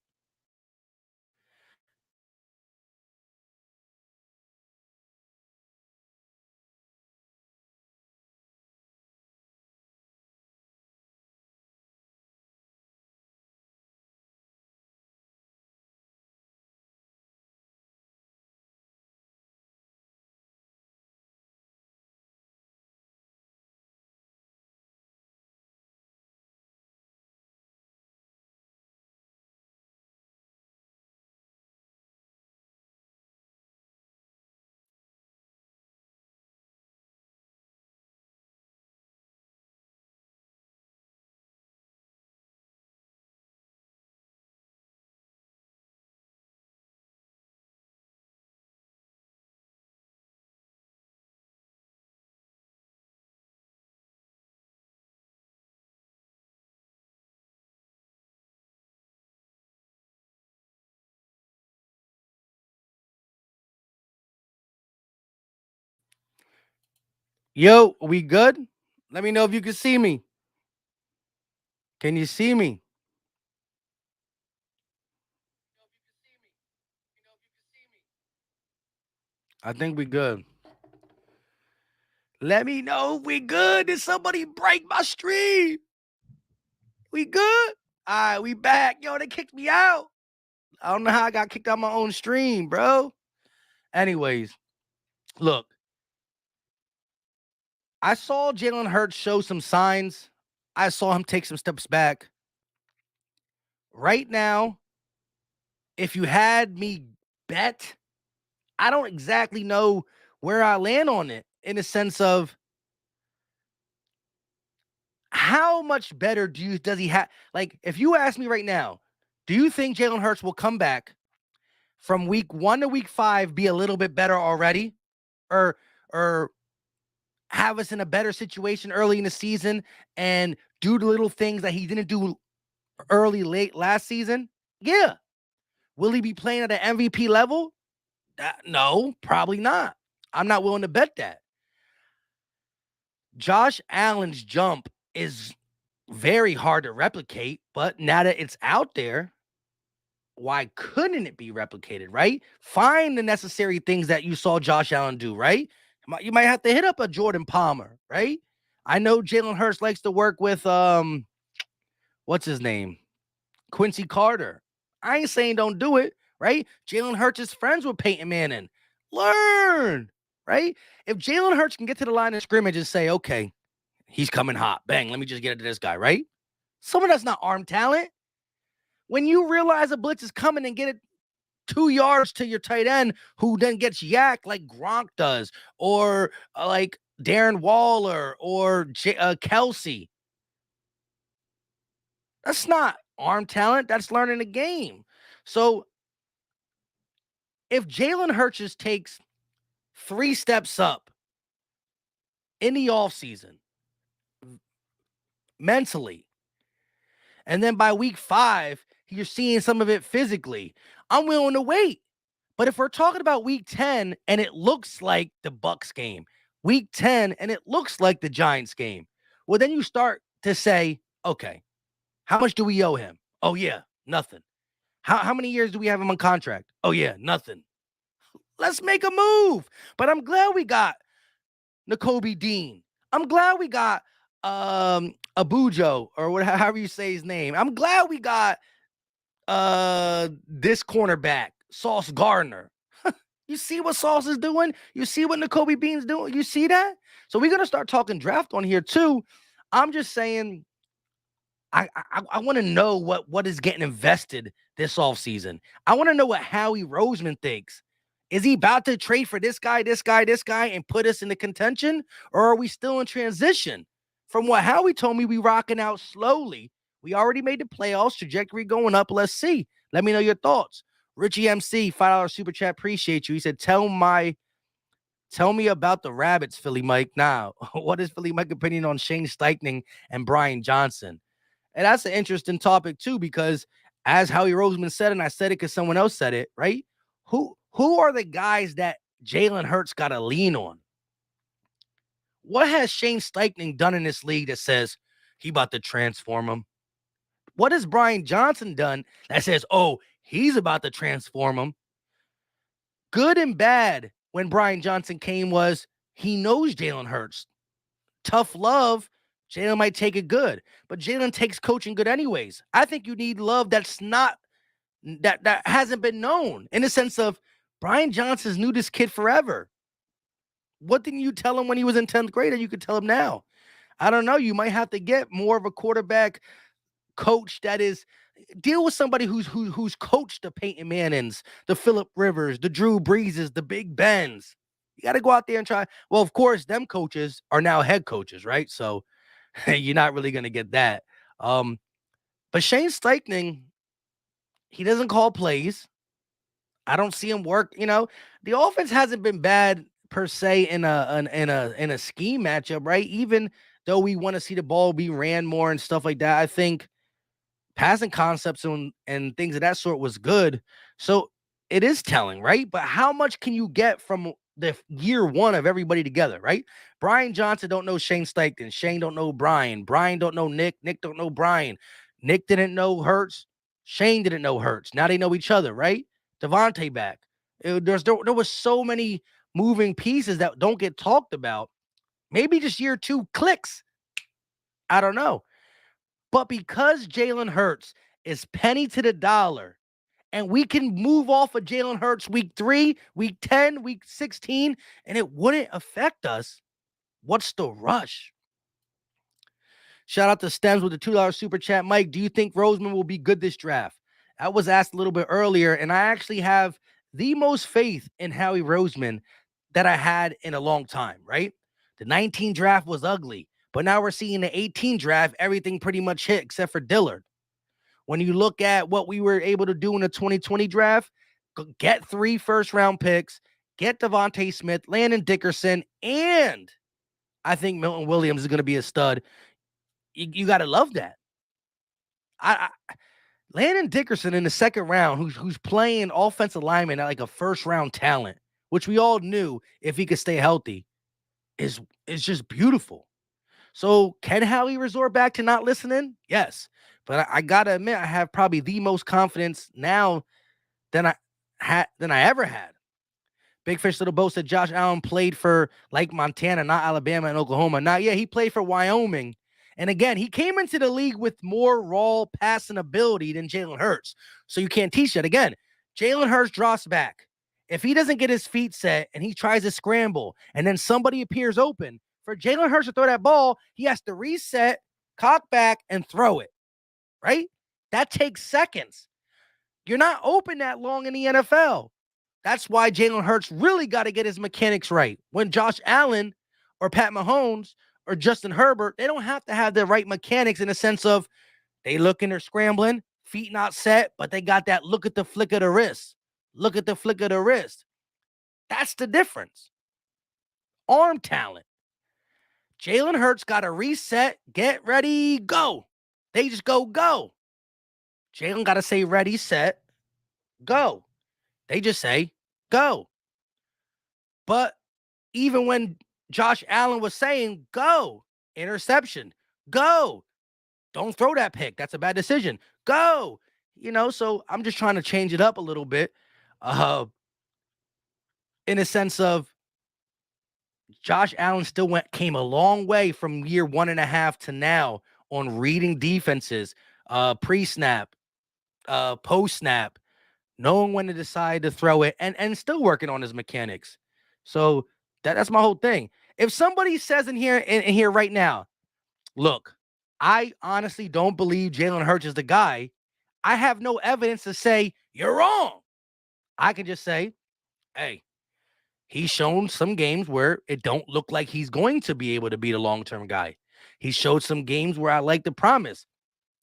Speaker 2: Yo, we good? Let me know if you can see me. Can you see me? I think we good. Let me know if we good. Did somebody break my stream? We good? All right, we back. Yo, they kicked me out. I don't know how I got kicked out my own stream, bro. Anyways, look, I saw Jalen Hurts show some signs. I saw him take some steps back. Right now, if you had me bet, I don't exactly know where I land on it in the sense of how much better does he have? Like, if you ask me right now, do you think Jalen Hurts will come back from week 1 to week 5, be a little bit better already, or have us in a better situation early in the season and do the little things that he didn't do late last season? Yeah. Will he be playing at an MVP level? No, probably not. I'm not willing to bet that. Josh Allen's jump is very hard to replicate, but now that it's out there, why couldn't it be replicated, right? Find the necessary things that you saw Josh Allen do, right? You might have to hit up a Jordan Palmer, right? I know Jalen Hurts likes to work with what's his name? Quincy Carter. I ain't saying don't do it, right? Jalen Hurts is friends with Peyton Manning. Learn, right? If Jalen Hurts can get to the line of scrimmage and say, okay, he's coming hot. Bang, let me just get it to this guy, right? Someone that's not arm talent. When you realize a blitz is coming and get it 2 yards to your tight end, who then gets yacked like Gronk does, or like Darren Waller or Kelsey. That's not arm talent. That's learning the game. So if Jalen Hurts takes 3 steps up in the offseason mentally, and then by week 5, you're seeing some of it physically, I'm willing to wait. But if we're talking about week 10 and it looks like the Bucks game, week 10 and it looks like the Giants game, well, then you start to say, okay, how much do we owe him? Oh, yeah, nothing. How many years do we have him on contract? Oh, yeah, nothing. Let's make a move. But I'm glad we got Nakobe Dean. I'm glad we got Abujo, or however you say his name. I'm glad we got this cornerback, Sauce Gardner. You see what Sauce is doing? You see what Nakobe Bean's doing? You see that? So we're gonna start talking draft on here too. I'm just saying, I want to know what is getting invested this offseason. I want to know what Howie Roseman thinks. Is he about to trade for this guy, and put us into contention? Or are we still in transition? From what Howie told me, we rocking out slowly. We already made the playoffs, trajectory going up. Let's see. Let me know your thoughts. Richie MC, $5 super chat. Appreciate you. He said, tell me about the Rabbits, Philly Mike. Now, what is Philly Mike's opinion on Shane Steichen and Brian Johnson? And that's an interesting topic too, because as Howie Roseman said, and I said it because someone else said it, right? Who are the guys that Jalen Hurts got to lean on? What has Shane Steichen done in this league that says he about to transform him? What has Brian Johnson done that says, oh, he's about to transform him? Good and bad when Brian Johnson came was he knows Jalen Hurts. Tough love, Jalen might take it good, but Jalen takes coaching good anyways. I think you need love that's not that hasn't been known, in the sense of Brian Johnson's knew this kid forever. What didn't you tell him when he was in 10th grade that you could tell him now? I don't know. You might have to get more of a quarterback coach that is deal with somebody who's coached the Peyton Mannings, the Phillip Rivers, the Drew Breeses, the Big Bens. You got to go out there and try. Well, of course, them coaches are now head coaches, right? So you're not really going to get that. But Shane Steichen, he doesn't call plays. I don't see him work. You know, the offense hasn't been bad per se in a scheme matchup, right? Even though we want to see the ball be ran more and stuff like that, I think passing concepts and things of that sort was good. So it is telling, right? But how much can you get from the year one of everybody together, right? Brian Johnson don't know Shane Steichen. Shane don't know Brian. Brian don't know Nick. Nick don't know Brian. Nick didn't know Hurts. Shane didn't know Hurts. Now they know each other, right? Devontae back. There was so many moving pieces that don't get talked about. Maybe just year two clicks. I don't know. But because Jalen Hurts is penny to the dollar, and we can move off of Jalen Hurts week 3, week 10, week 16, and it wouldn't affect us, what's the rush? Shout out to Stems with the $2 super chat. Mike, do you think Roseman will be good this draft? I was asked a little bit earlier, and I actually have the most faith in Howie Roseman that I had in a long time, right? The 19 draft was ugly, but now we're seeing the 18 draft, everything pretty much hit except for Dillard. When you look at what we were able to do in the 2020 draft, get 3 first-round picks, get Devontae Smith, Landon Dickerson, and I think Milton Williams is going to be a stud. You got to love that. Landon Dickerson in the second round, who's playing offensive lineman at like a first-round talent, which we all knew if he could stay healthy, is just beautiful. So can Howie resort back to not listening? Yes. But I got to admit, I have probably the most confidence now than I ever had. Big Fish Little Boat said Josh Allen played for like Montana, not Alabama and Oklahoma. Now, yeah, he played for Wyoming. And again, he came into the league with more raw passing ability than Jalen Hurts. So you can't teach that. Again, Jalen Hurts drops back. If he doesn't get his feet set and he tries to scramble and then somebody appears open, for Jalen Hurts to throw that ball, he has to reset, cock back, and throw it. Right? That takes seconds. You're not open that long in the NFL. That's why Jalen Hurts really got to get his mechanics right. When Josh Allen or Pat Mahomes or Justin Herbert, they don't have to have the right mechanics in the sense of they looking, they're scrambling, feet not set, but they got that look at the flick of the wrist. Look at the flick of the wrist. That's the difference. Arm talent. Jalen Hurts got to reset, get ready, go. They just go. Jalen got to say ready, set, go. They just say go. But even when Josh Allen was saying go, interception, go, don't throw that pick. That's a bad decision. Go. So I'm just trying to change it up a little bit in a sense of Josh Allen still came a long way from year 1.5 to now on reading defenses, pre-snap, post-snap, knowing when to decide to throw it, and still working on his mechanics. So that's my whole thing. If somebody says in here right now, look, I honestly don't believe Jalen Hurts is the guy, I have no evidence to say you're wrong. I can just say, hey, he's shown some games where it don't look like he's going to be able to be the long-term guy. He showed some games where I like the promise.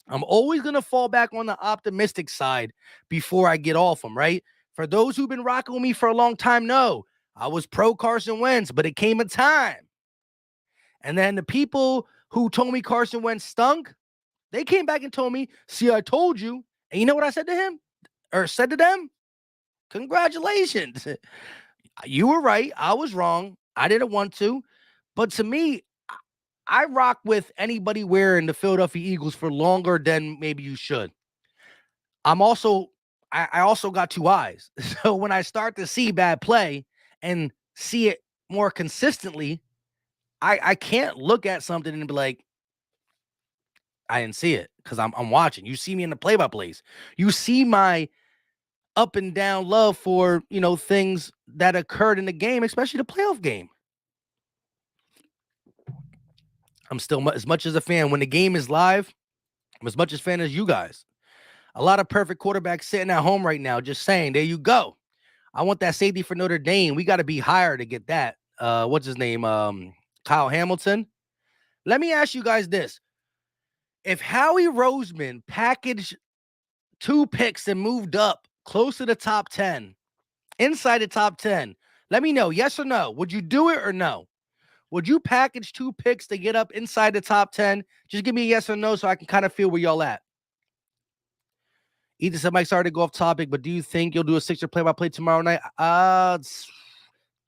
Speaker 2: I'm always going to fall back on the optimistic side before I get off him, right? For those who've been rocking with me for a long time, no, I was pro Carson Wentz, but it came a time. And then the people who told me Carson Wentz stunk, they came back and told me, see, I told you. And you know what I said to him? Or said to them? Congratulations. You were right. I was wrong. I didn't want to. But to me, I rock with anybody wearing the Philadelphia Eagles for longer than maybe you should. I also got 2 eyes. So when I start to see bad play and see it more consistently, I can't look at something and be like, I didn't see it because I'm watching. You see me in the play-by-plays. You see my up and down love for, things that occurred in the game, especially the playoff game. I'm still as much as a fan. When the game is live, I'm as much as a fan as you guys. A lot of perfect quarterbacks sitting at home right now, just saying, there you go. I want that safety for Notre Dame. We got to be higher to get that. What's his name? Kyle Hamilton. Let me ask you guys this. If Howie Roseman packaged 2 picks and moved up close to the top 10, inside the top 10, let me know, yes or no. Would you do it or no? Would you package 2 picks to get up inside the top 10? Just give me a yes or no so I can kind of feel where y'all at. Ethan said, Mike, sorry to go off topic, but do you think you'll do a Sixer play-by-play tomorrow night?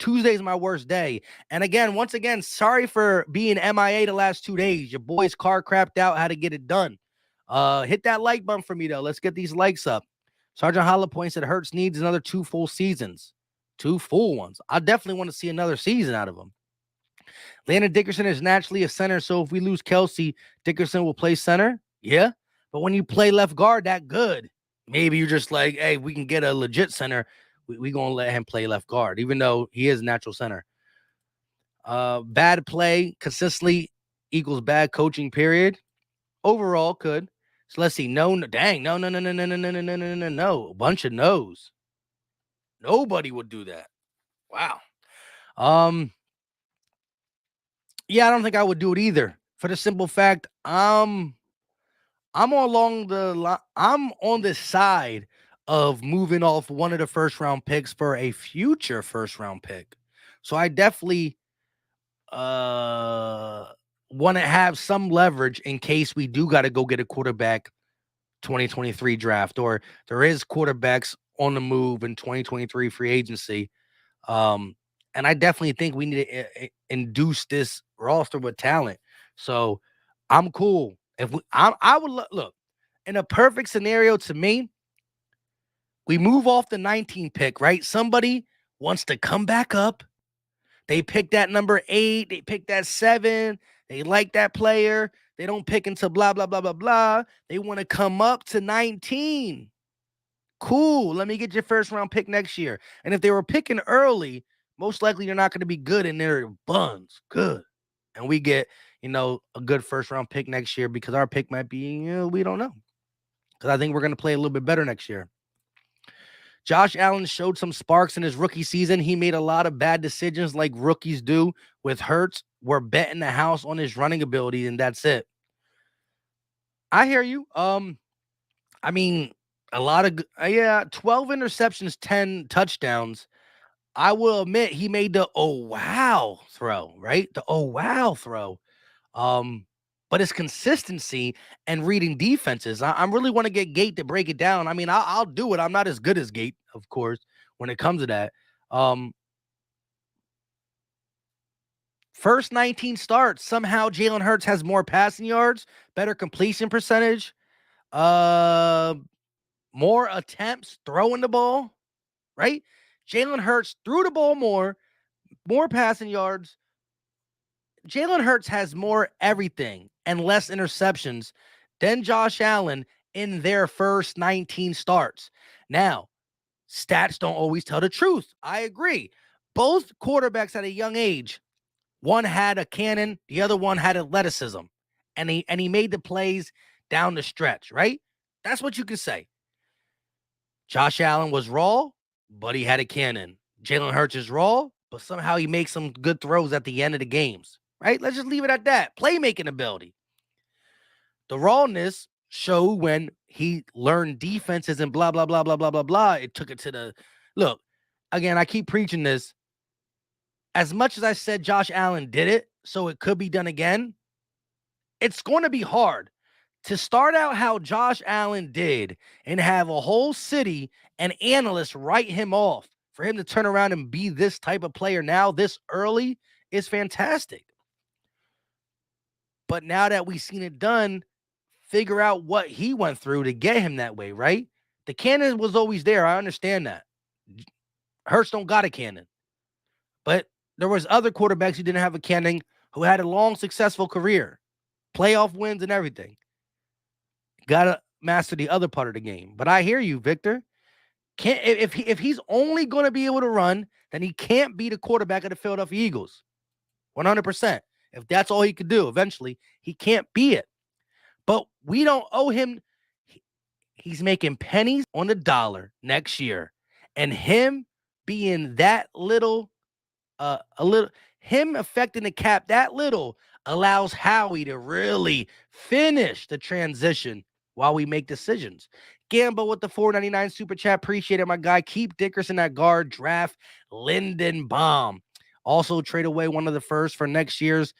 Speaker 2: Tuesday's my worst day. And again, once again, sorry for being MIA the last 2 days. Your boy's car crapped out how to get it done. Hit that like button for me, though. Let's get these likes up. Sergeant Holla points that Hurts needs another 2 full seasons. 2 full ones. I definitely want to see another season out of him. Landon Dickerson is naturally a center, so if we lose Kelsey, Dickerson will play center. Yeah, but when you play left guard that good, maybe you're just like, hey, we can get a legit center. We going to let him play left guard, even though he is natural center. Bad play consistently equals bad coaching, period. Overall, could. So let's see. No. A bunch of no's. Nobody would do that. Wow. Yeah, I don't think I would do it either. For the simple fact, I'm on the side of moving off one of the first round picks for a future first round pick. So I definitely want to have some leverage in case we do got to go get a quarterback 2023 draft, or there is quarterbacks on the move in 2023 free agency. And I definitely think we need to induce this roster with talent. So I'm cool. I would look in a perfect scenario to me. We move off the 19 pick, right? Somebody wants to come back up. They pick that number 8. They pick that 7. They like that player. They don't pick until blah, blah, blah, blah, blah. They want to come up to 19. Cool. Let me get your first round pick next year. And if they were picking early, most likely they're not going to be good in their buns. Good. And we get, a good first round pick next year because our pick might be, we don't know. Because I think we're going to play a little bit better next year. Josh Allen showed some sparks in his rookie season. He made a lot of bad decisions like rookies do with Hurts. We're betting the house on his running ability, and that's it. I hear you. I mean, a lot of 12 interceptions, 10 touchdowns. I will admit he made the oh wow throw, right? The oh wow throw. But it's consistency and reading defenses. I really want to get Gate to break it down. I mean, I'll do it. I'm not as good as Gate, of course, when it comes to that. First 19 starts, somehow Jalen Hurts has more passing yards, better completion percentage, more attempts throwing the ball, right? Jalen Hurts threw the ball more passing yards. Jalen Hurts has more everything and less interceptions than Josh Allen in their first 19 starts. Now, stats don't always tell the truth. I agree. Both quarterbacks at a young age, one had a cannon, the other one had athleticism, and he made the plays down the stretch, right? That's what you can say. Josh Allen was raw, but he had a cannon. Jalen Hurts is raw, but somehow he makes some good throws at the end of the games. Right? Let's just leave it at that. Playmaking ability. The rawness showed when he learned defenses and blah, blah, blah, blah, blah, blah, blah. It took it to the look. Again, I keep preaching this. As much as I said Josh Allen did it, so it could be done again, it's going to be hard to start out how Josh Allen did and have a whole city and analysts write him off. For him to turn around and be this type of player now this early is fantastic. But now that we've seen it done, figure out what he went through to get him that way, right? The cannon was always there. I understand that. Hurts don't got a cannon. But there was other quarterbacks who didn't have a cannon who had a long, successful career. Playoff wins and everything. Got to master the other part of the game. But I hear you, Victor. If he's only going to be able to run, then he can't be the quarterback of the Philadelphia Eagles. 100%. If that's all he could do, eventually, he can't be it. But we don't owe him. He's making pennies on the dollar next year. And him being that little, him affecting the cap that little allows Howie to really finish the transition while we make decisions. Gambo with the $4.99 super chat. Appreciate it, my guy. Keep Dickerson at guard. Draft Lindenbaum. Also, trade away one of the first for next year's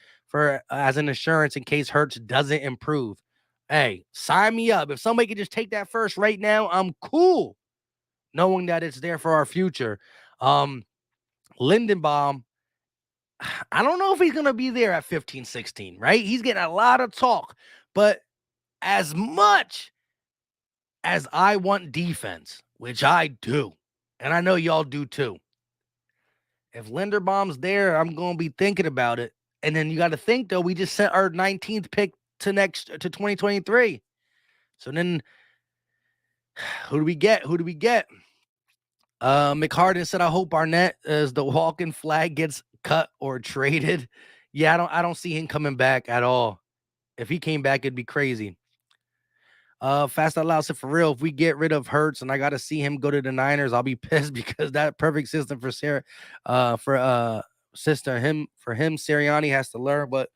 Speaker 2: as an insurance in case Hurts doesn't improve. Hey, sign me up. If somebody could just take that first right now, I'm cool, knowing that it's there for our future. Lindenbaum, I don't know if he's going to be there at 15, 16, right? He's getting a lot of talk. But as much as I want defense, which I do, and I know y'all do too, if Linderbaum's there, I'm going to be thinking about it. And then you got to think, though, we just sent our 19th pick to 2023. So then who do we get? McHarden said, I hope Barnett, as the walking flag, gets cut or traded. Yeah, I don't see him coming back at all. If he came back, it'd be crazy. Fast Out Loud said, for real, if we get rid of Hurts and I got to see him go to the Niners, I'll be pissed because that perfect system for Sirianni has to learn what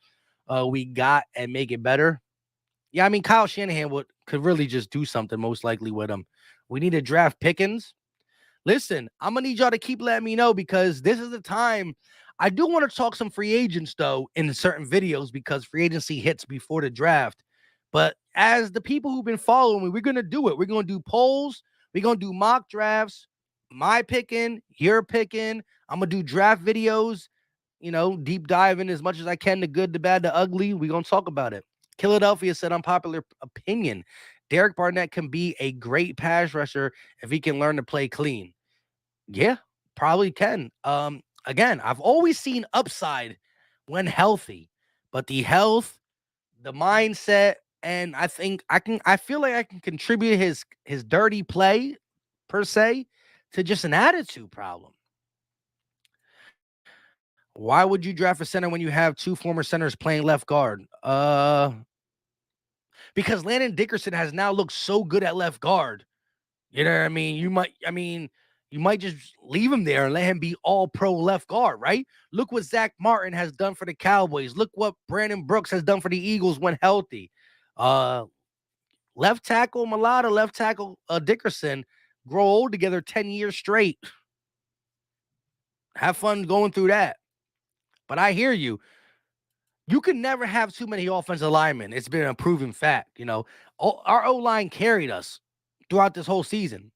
Speaker 2: we got and make it better. Yeah, I mean, Kyle Shanahan could really just do something most likely with him. We need to draft Pickens. Listen, I'm going to need y'all to keep letting me know because this is the time. I do want to talk some free agents, though, in certain videos because free agency hits before the draft. But as the people who've been following me, we're going to do it. We're going to do polls. We're going to do mock drafts. My picking, your picking. I'm going to do draft videos, deep diving as much as I can, the good, the bad, the ugly. We're going to talk about it. Philadelphia said, unpopular opinion, Derek Barnett can be a great pass rusher if he can learn to play clean. Yeah, probably can. Again, I've always seen upside when healthy, but the health, the mindset, and I think I feel like I can contribute his dirty play per se to just an attitude problem. Why would you draft a center when you have two former centers playing left guard? Because Landon Dickerson has now looked so good at left guard. You know what I mean? You might just leave him there and let him be all pro left guard, right? Look what Zach Martin has done for the Cowboys. Look what Brandon Brooks has done for the Eagles when healthy. Left tackle Malata, left tackle Dickerson grow old together 10 years straight. Have fun going through that. But I hear you. You can never have too many offensive linemen. It's been a proven fact. Our O-line carried us throughout this whole season.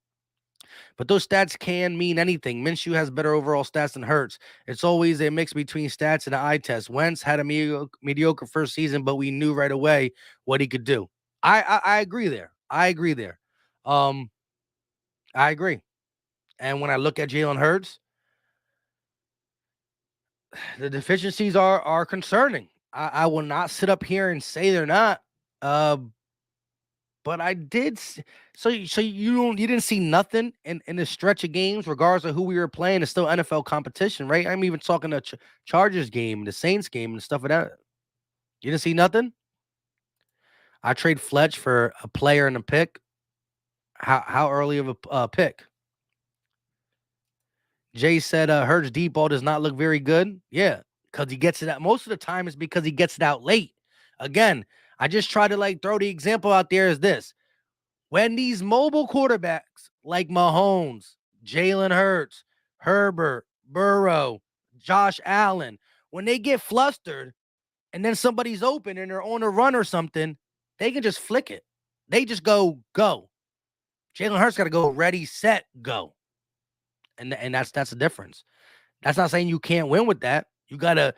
Speaker 2: But those stats can mean anything. Minshew has better overall stats than Hurts. It's always a mix between stats and an eye test. Wentz had a mediocre first season, but we knew right away what he could do. I agree there. I agree. And when I look at Jalen Hurts, the deficiencies are concerning. I will not sit up here and say they're not. But I did. So you didn't see nothing in the stretch of games, regardless of who we were playing. It's still NFL competition, right? I'm even talking the Chargers game, the Saints game, and stuff like that. You didn't see nothing. I trade Fletch for a player and a pick. How early of a pick? Jay said Hurts deep ball does not look very good. Yeah, because he gets it out. Most of the time it's because he gets it out late. Again, I just try to throw the example out there is this. When these mobile quarterbacks like Mahomes, Jalen Hurts, Herbert, Burrow, Josh Allen, when they get flustered and then somebody's open and they're on a run or something, they can just flick it. They just go. Jalen Hurts got to go ready, set, go. And that's the difference. That's not saying you can't win with that. You got to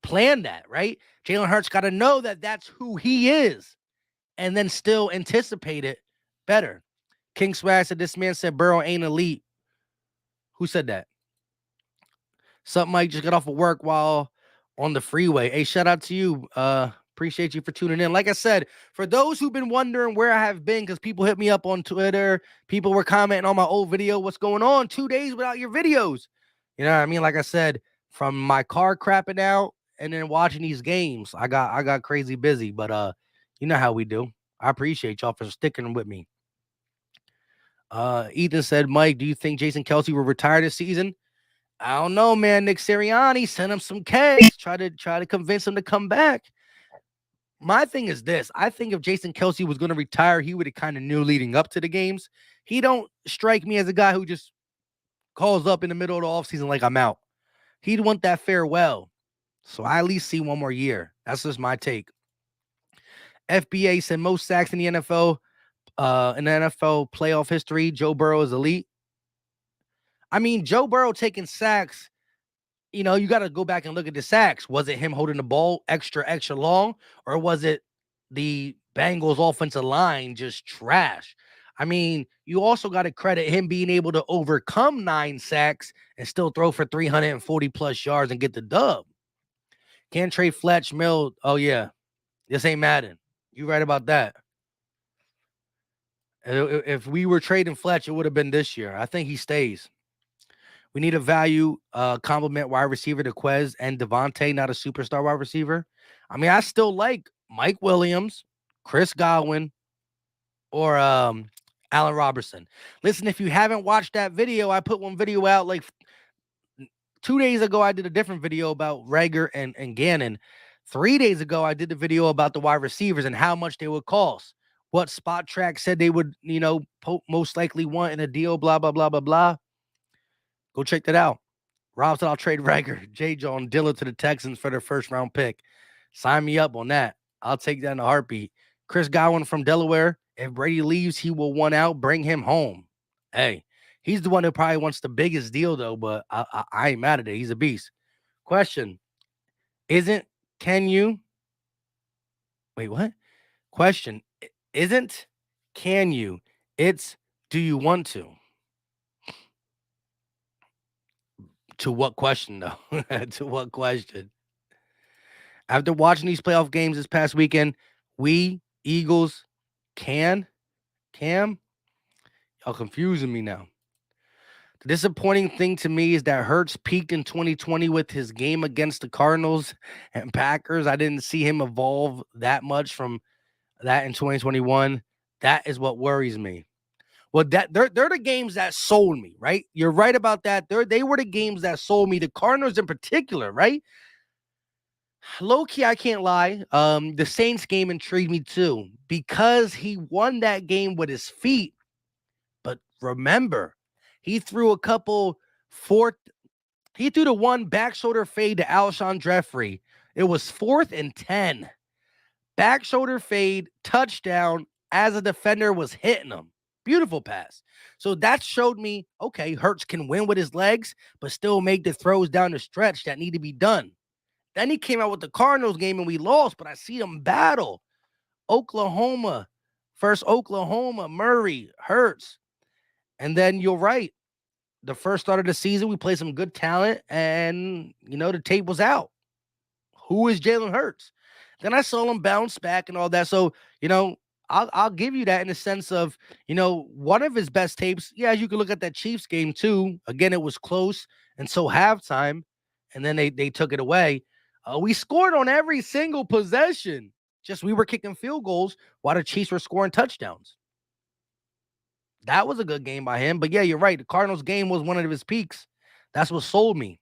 Speaker 2: plan that, right? Jalen Hurts got to know that that's who he is and then still anticipate it better. King Swag said, this man said Burrow ain't elite. Who said that? Something Mike just got off of work while on the freeway. Hey, shout out to you. Appreciate you for tuning in. Like I said, for those who've been wondering where I have been, because people hit me up on Twitter, people were commenting on my old video, what's going on? 2 days without your videos. You know what I mean? Like I said, from my car crapping out and then watching these games, I got crazy busy. But you know how we do. I appreciate y'all for sticking with me. Ethan said, Mike, do you think Jason Kelce will retire this season? I don't know, man. Nick Sirianni sent him some K's. Try to convince him to come back. My thing is this. I think if Jason Kelce was going to retire, he would have kind of knew leading up to the games. He don't strike me as a guy who just calls up in the middle of the offseason like I'm out. He'd want that farewell. So I at least see one more year. That's just my take. FBA said most sacks in the NFL playoff history, Joe Burrow is elite. I mean, Joe Burrow taking sacks you got to go back and look at the sacks. Was it him holding the ball extra long, or was it the Bengals offensive line just trash? I mean, you also got to credit him being able to overcome 9 sacks and still throw for 340 plus yards and get the dub. Can't trade Fletch, Mill. Oh, yeah. This ain't Madden. You right about that. If we were trading Fletch, it would have been this year. I think he stays. We need a value compliment wide receiver to Quez and Devontae, not a superstar wide receiver. I mean, I still like Mike Williams, Chris Godwin, or Allen Robertson. Listen, if you haven't watched that video, I put one video out like 2 days ago. I did a different video about Rager and Gannon. 3 days ago, I did the video about the wide receivers and how much they would cost. What Spot Track said they would, most likely want in a deal, blah, blah, blah, blah, blah. Go check that out. Rob said I'll trade Rager, J. John, Dillon to the Texans for their first round pick. Sign me up on that. I'll take that in a heartbeat. Chris Godwin from Delaware. If Brady leaves, he will want out. Bring him home. Hey, he's the one who probably wants the biggest deal, though, but I ain't mad at it. He's a beast. Question. Can you? Wait, what? Question. Can you? It's, do you want to? To what question, though? To what question? After watching these playoff games this past weekend, we, Eagles, Cam, y'all confusing me now. The disappointing thing to me is that Hurts peaked in 2020 with his game against the Cardinals and Packers. I didn't see him evolve that much from that in 2021. That is what worries me. Well, they're the games that sold me, right? You're right about that. They were the games that sold me. The Cardinals in particular, right? Low key, I can't lie. The Saints game intrigued me too because he won that game with his feet. But remember, he threw he threw the one back shoulder fade to Alshon Jeffrey. It was 4th and 10. Back shoulder fade, touchdown as a defender was hitting him. Beautiful pass. So that showed me, okay, Hurts can win with his legs, but still make the throws down the stretch that need to be done. Then he came out with the Cardinals game and we lost, but I see them battle. Oklahoma, Murray, Hurts. And then you're right. The first start of the season, we played some good talent and, the tape was out. Who is Jalen Hurts? Then I saw him bounce back and all that. So, I'll give you that in the sense of, one of his best tapes. Yeah, you can look at that Chiefs game too. Again, it was close. And so halftime, and then they took it away. We scored on every single possession. Just we were kicking field goals while the Chiefs were scoring touchdowns. That was a good game by him. But yeah, you're right. The Cardinals game was one of his peaks. That's what sold me.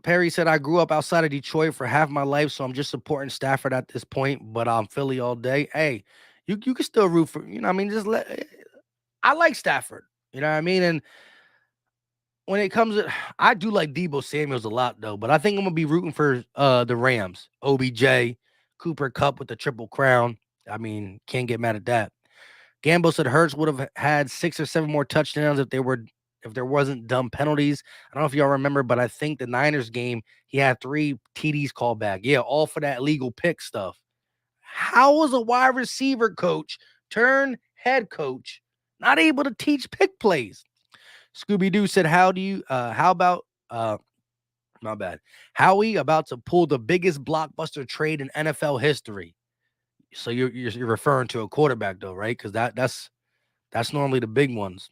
Speaker 2: Perry said, I grew up outside of Detroit for half my life, so I'm just supporting Stafford at this point, but I'm Philly all day. Hey, you can still root for, I like Stafford. You know what I mean? And when it comes to, I do like Deebo Samuels a lot, though, but I think I'm going to be rooting for the Rams. OBJ, Cooper Kupp with the Triple Crown. I mean, can't get mad at that. Gambo said Hurts would have had 6 or 7 more touchdowns if there wasn't dumb penalties. I don't know if y'all remember, but I think the Niners game, he had 3 TDs called back. Yeah, all for that illegal pick stuff. How was a wide receiver coach turn head coach not able to teach pick plays? Scooby-Doo said, how about my bad. Howie about to pull the biggest blockbuster trade in NFL history. So you're referring to a quarterback though, right? Because that's normally the big ones.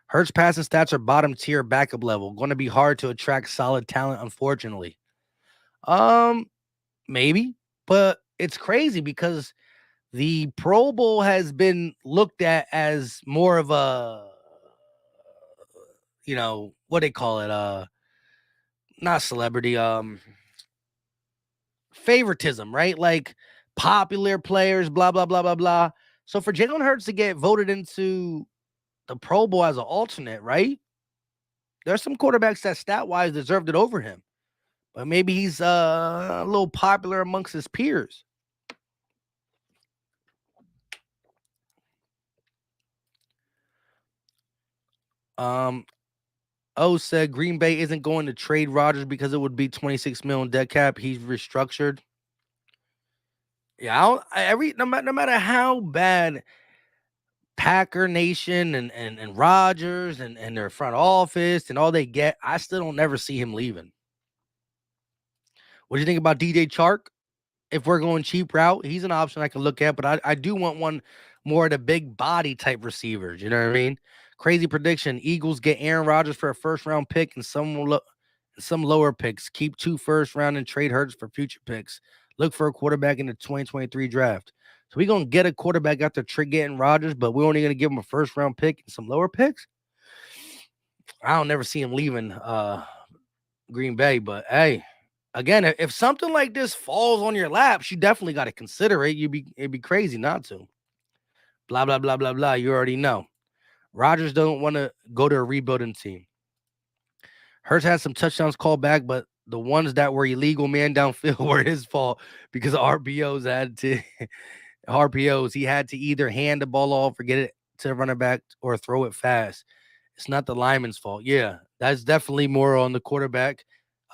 Speaker 2: Hurts passing stats are bottom tier backup level. Going to be hard to attract solid talent, unfortunately. Maybe, but it's crazy because the Pro Bowl has been looked at as more of a, what they call it, not celebrity, favoritism, right? Like popular players, blah, blah, blah, blah, blah. So for Jalen Hurts to get voted into the Pro Bowl as an alternate, right? There's some quarterbacks that stat-wise deserved it over him. But maybe he's a little popular amongst his peers. O said Green Bay isn't going to trade Rodgers because it would be 26 million dead cap. He's restructured. Yeah, no matter how bad Packer Nation and Rodgers and their front office and all they get, I still don't never see him leaving. What do you think about DJ Chark? If we're going cheap route, he's an option I can look at, but I do want one more of the big body type receivers. You know what I mean? Crazy prediction. Eagles get Aaron Rodgers for a first round pick and some lower picks. Keep 2 first round and trade Hurts for future picks. Look for a quarterback in the 2023 draft. So we're going to get a quarterback after getting Rodgers, but we're only going to give him a first round pick and some lower picks. I don't never see him leaving Green Bay, but hey, again, if something like this falls on your laps, you definitely got to consider it. It'd be crazy not to. Blah, blah, blah, blah, blah. You already know. Rodgers don't want to go to a rebuilding team. Hurts had some touchdowns called back, but the ones that were illegal man downfield were his fault because RPOs he had to either hand the ball off or get it to the running back or throw it fast. It's not the lineman's fault. Yeah, that's definitely more on the quarterback.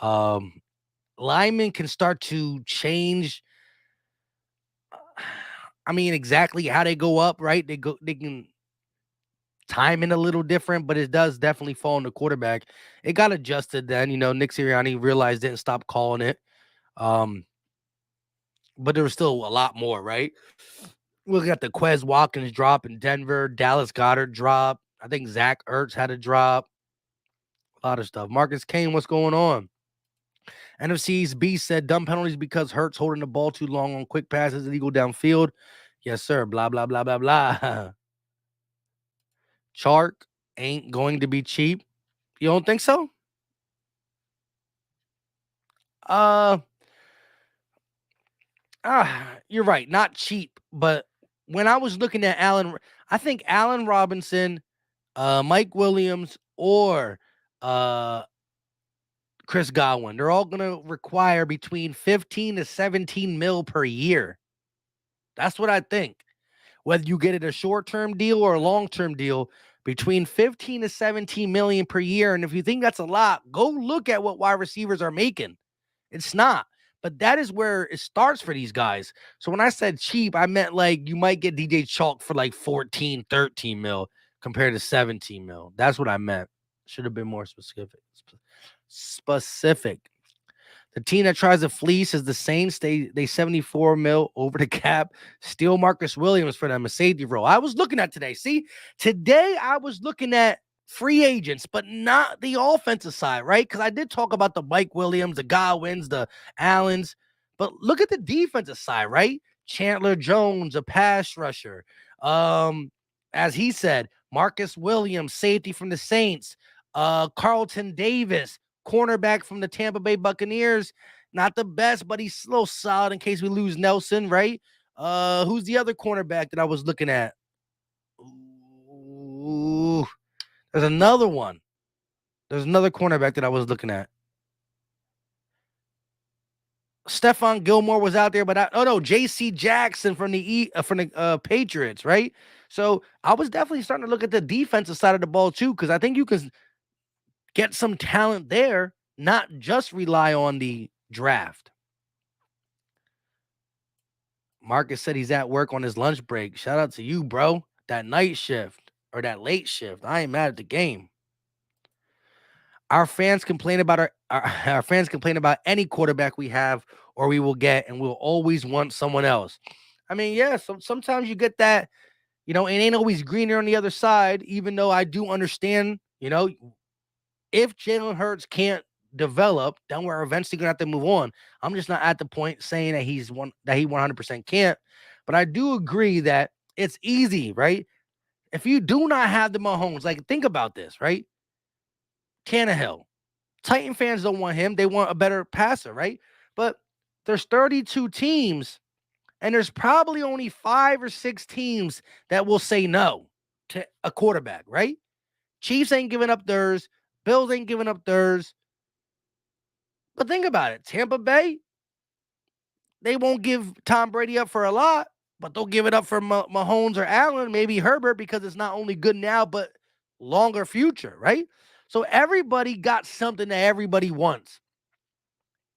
Speaker 2: Linemen can start to change. I mean, exactly how they go up, right? They can time it a little different, but it does definitely fall on the quarterback. It got adjusted then. Nick Sirianni realized didn't stop calling it. But there was still a lot more, right? We got the Quez Watkins drop in Denver, Dallas Goedert drop. I think Zach Ertz had a drop. A lot of stuff. Marcus Kane, what's going on? NFC's B said dumb penalties because Hurts holding the ball too long on quick passes, illegal downfield. Yes, sir. Blah, blah, blah, blah, blah. Chark ain't going to be cheap. You don't think so? You're right. Not cheap. But when I was looking at I think Allen Robinson, Mike Williams, or Chris Godwin, they're all going to require between 15 to 17 mil per year. That's what I think. Whether you get it a short-term deal or a long-term deal, between 15 to 17 million per year. And if you think that's a lot, go look at what wide receivers are making. It's not. But that is where it starts for these guys. So when I said cheap, I meant like you might get DJ Chark for like 14, 13 mil compared to 17 mil. That's what I meant. Should have been more specific. The team that tries to fleece is the Saints. They 74 mil over the cap. Steal Marcus Williams for them, a safety role. I was looking at today. See, today I was looking at free agents, but not the offensive side, right? Because I did talk about the Mike Williams, the Godwins, the Allens. But look at the defensive side, right? Chandler Jones, a pass rusher. As he said, Marcus Williams, safety from the Saints. Carlton Davis, cornerback from the Tampa Bay Buccaneers. Not the best, but he's a little solid in case we lose Nelson, right? Who's the other cornerback that I was looking at? Ooh, there's another one. There's another cornerback that I was looking at. Stephon Gilmore was out there, but J.C. Jackson from the Patriots, right? So I was definitely starting to look at the defensive side of the ball too, because I think you can get some talent there, not just rely on the draft. Marcus said he's at work on his lunch break. Shout out to you, bro. That night shift or that late shift. I ain't mad at the game. Our fans complain about our fans complain about any quarterback we have or we will get, and we'll always want someone else. I mean, yeah, sometimes you get that, it ain't always greener on the other side, even though I do understand, if Jalen Hurts can't develop, then we're eventually gonna have to move on. I'm just not at the point saying that he 100% can't, but I do agree that it's easy, right? If you do not have the Mahomes, like think about this, right? Tannehill, Titan fans don't want him; they want a better passer, right? But there's 32 teams, and there's probably only 5 or 6 teams that will say no to a quarterback, right? Chiefs ain't giving up theirs. Bills ain't giving up theirs. But think about it. Tampa Bay, they won't give Tom Brady up for a lot, but they'll give it up for Mahomes or Allen, maybe Herbert, because it's not only good now, but longer future, right? So everybody got something that everybody wants.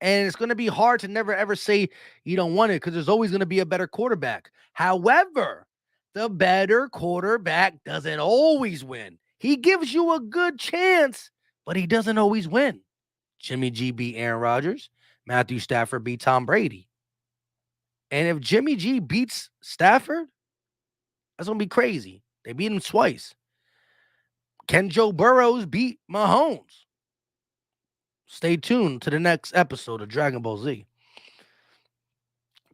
Speaker 2: And it's going to be hard to never ever say you don't want it because there's always going to be a better quarterback. However, the better quarterback doesn't always win. He gives you a good chance, but he doesn't always win. Jimmy G beat Aaron Rodgers. Matthew Stafford beat Tom Brady. And if Jimmy G beats Stafford, that's going to be crazy. They beat him twice. Can Joe Burrows beat Mahomes? Stay tuned to the next episode of Dragon Ball Z.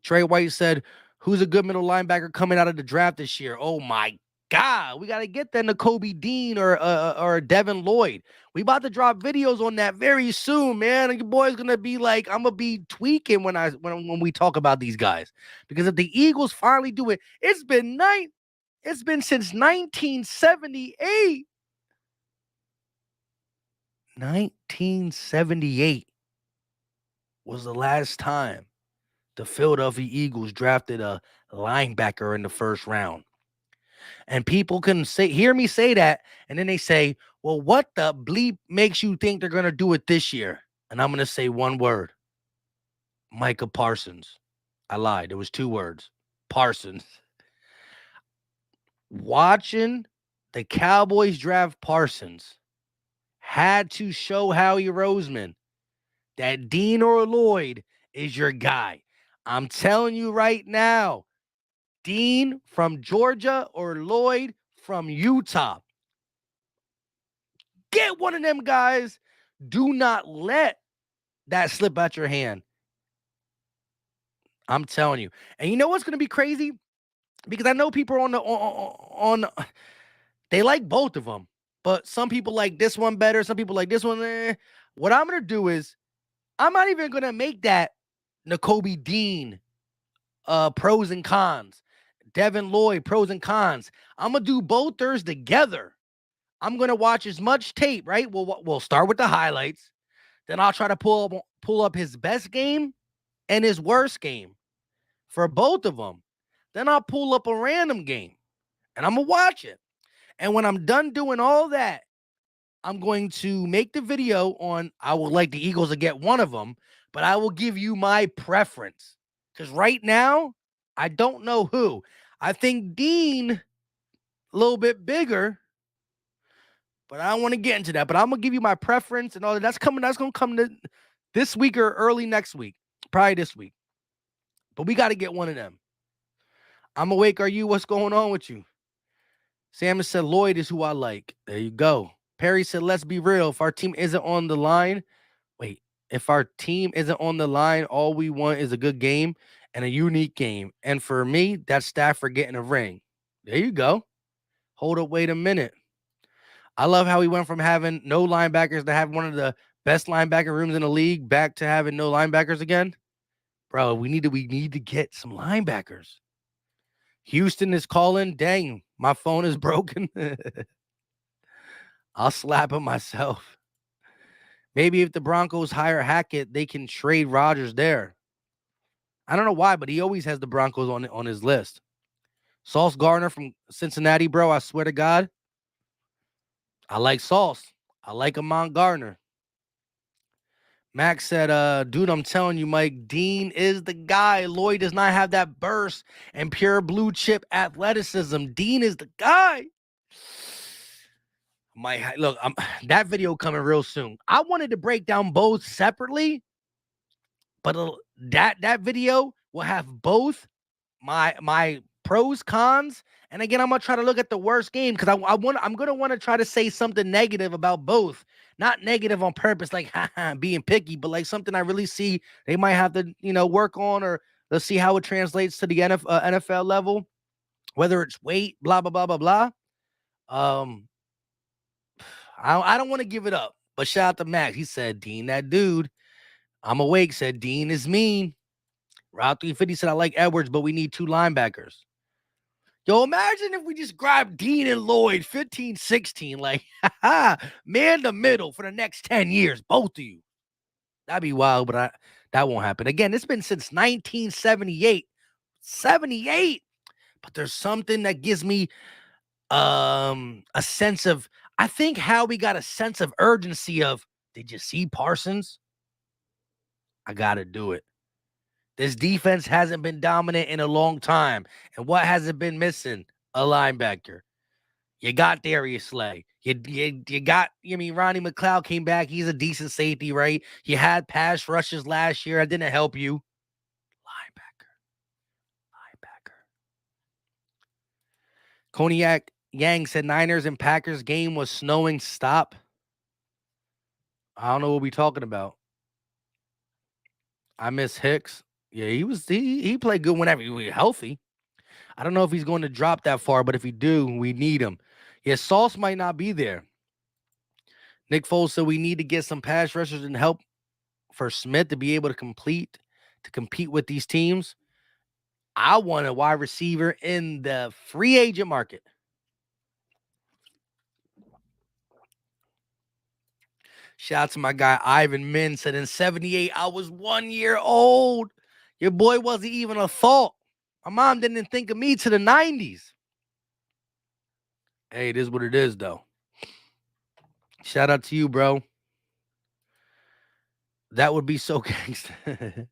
Speaker 2: Trey White said, who's a good middle linebacker coming out of the draft this year? Oh, my God. We got to get that Nakobe Dean or Devin Lloyd. We about to drop videos on that very soon, man. And your boy's going to be like, I'm going to be tweaking when we talk about these guys. Because if the Eagles finally do it, it's been since 1978. 1978 was the last time the Philadelphia Eagles drafted a linebacker in the first round. And people can hear me say that, and then they say, well, what the bleep makes you think they're going to do it this year? And I'm going to say one word. Micah Parsons. I lied. It was 2 words. Parsons. Watching the Cowboys draft Parsons had to show Howie Roseman that Dean or Lloyd is your guy. I'm telling you right now, Dean from Georgia or Lloyd from Utah. Get one of them guys. Do not let that slip out your hand. I'm telling you. And you know what's going to be crazy? Because I know people on they like both of them. But some people like this one better. Some people like this one. What I'm going to do is I'm not even going to make that Nakobe Dean pros and cons. Devin Lloyd pros and cons. I'm going to do both theirs together. I'm going to watch as much tape, right? We'll start with the highlights. Then I'll try to pull up his best game and his worst game for both of them. Then I'll pull up a random game and I'm going to watch it. And when I'm done doing all that, I'm going to make the video on, I would like the Eagles to get one of them, but I will give you my preference. Because right now, I don't know who. I think Dean, a little bit bigger, but I don't want to get into that. But I'm going to give you my preference and all that. That's going to come this week or early next week. Probably this week. But we got to get one of them. I'm awake. Are you? What's going on with you? Sam said, Lloyd is who I like. There you go. Perry said, let's be real. If our team isn't on the line, all we want is a good game and a unique game. And for me, that's Stafford getting a ring. There you go. Hold up. Wait a minute. I love how we went from having no linebackers to have one of the best linebacker rooms in the league back to having no linebackers again. Bro, we need to get some linebackers. Houston is calling. Dang, my phone is broken. I'll slap him myself. Maybe if the Broncos hire Hackett, they can trade Rodgers there. I don't know why, but he always has the Broncos on his list. Sauce Gardner from Cincinnati, bro. I swear to God. I like Sauce. I like Amon Gardner. Max said, dude, I'm telling you, Mike, Dean is the guy. Lloyd does not have that burst and pure blue chip athleticism. Dean is the guy. Look, that video coming real soon. I wanted to break down both separately, but that video will have both my pros, cons, and again, I'm gonna try to look at the worst game because I'm gonna want to try to say something negative about both. Not negative on purpose, like being picky, but like something I really see they might have to, work on, or let's see how it translates to the NFL level, whether it's weight, blah, blah, blah, blah, blah. I don't want to give it up, but shout out to Max. He said, Dean, that dude. I'm awake, said Dean is mean. Route 350 said, I like Edwards, but we need 2 linebackers. Yo, imagine if we just grabbed Dean and Lloyd 15-16, like, man the middle for the next 10 years, both of you. That'd be wild, but that won't happen. Again, it's been since 1978. 78. But there's something that gives me a sense of, I think how we got a sense of urgency of, did you see Parsons? I got to do it. This defense hasn't been dominant in a long time. And what has it been missing? A linebacker. You got Darius Slay. You got, Ronnie McLeod came back. He's a decent safety, right? You had pass rushes last year. That didn't help you. Linebacker. Cognac Yang said Niners and Packers game was snowing. Stop. I don't know what we're talking about. I miss Hicks. Yeah, he played good whenever he was healthy. I don't know if he's going to drop that far, but if he do, we need him. Yeah, Sauce might not be there. Nick Foles said we need to get some pass rushers and help for Smith to be able to compete with these teams. I want a wide receiver in the free agent market. Shout out to my guy Ivan Min, said in 78, I was 1 year old. Your boy wasn't even a thought. My mom didn't think of me to the 90s. Hey, it is what it is, though. Shout out to you, bro. That would be so gangster.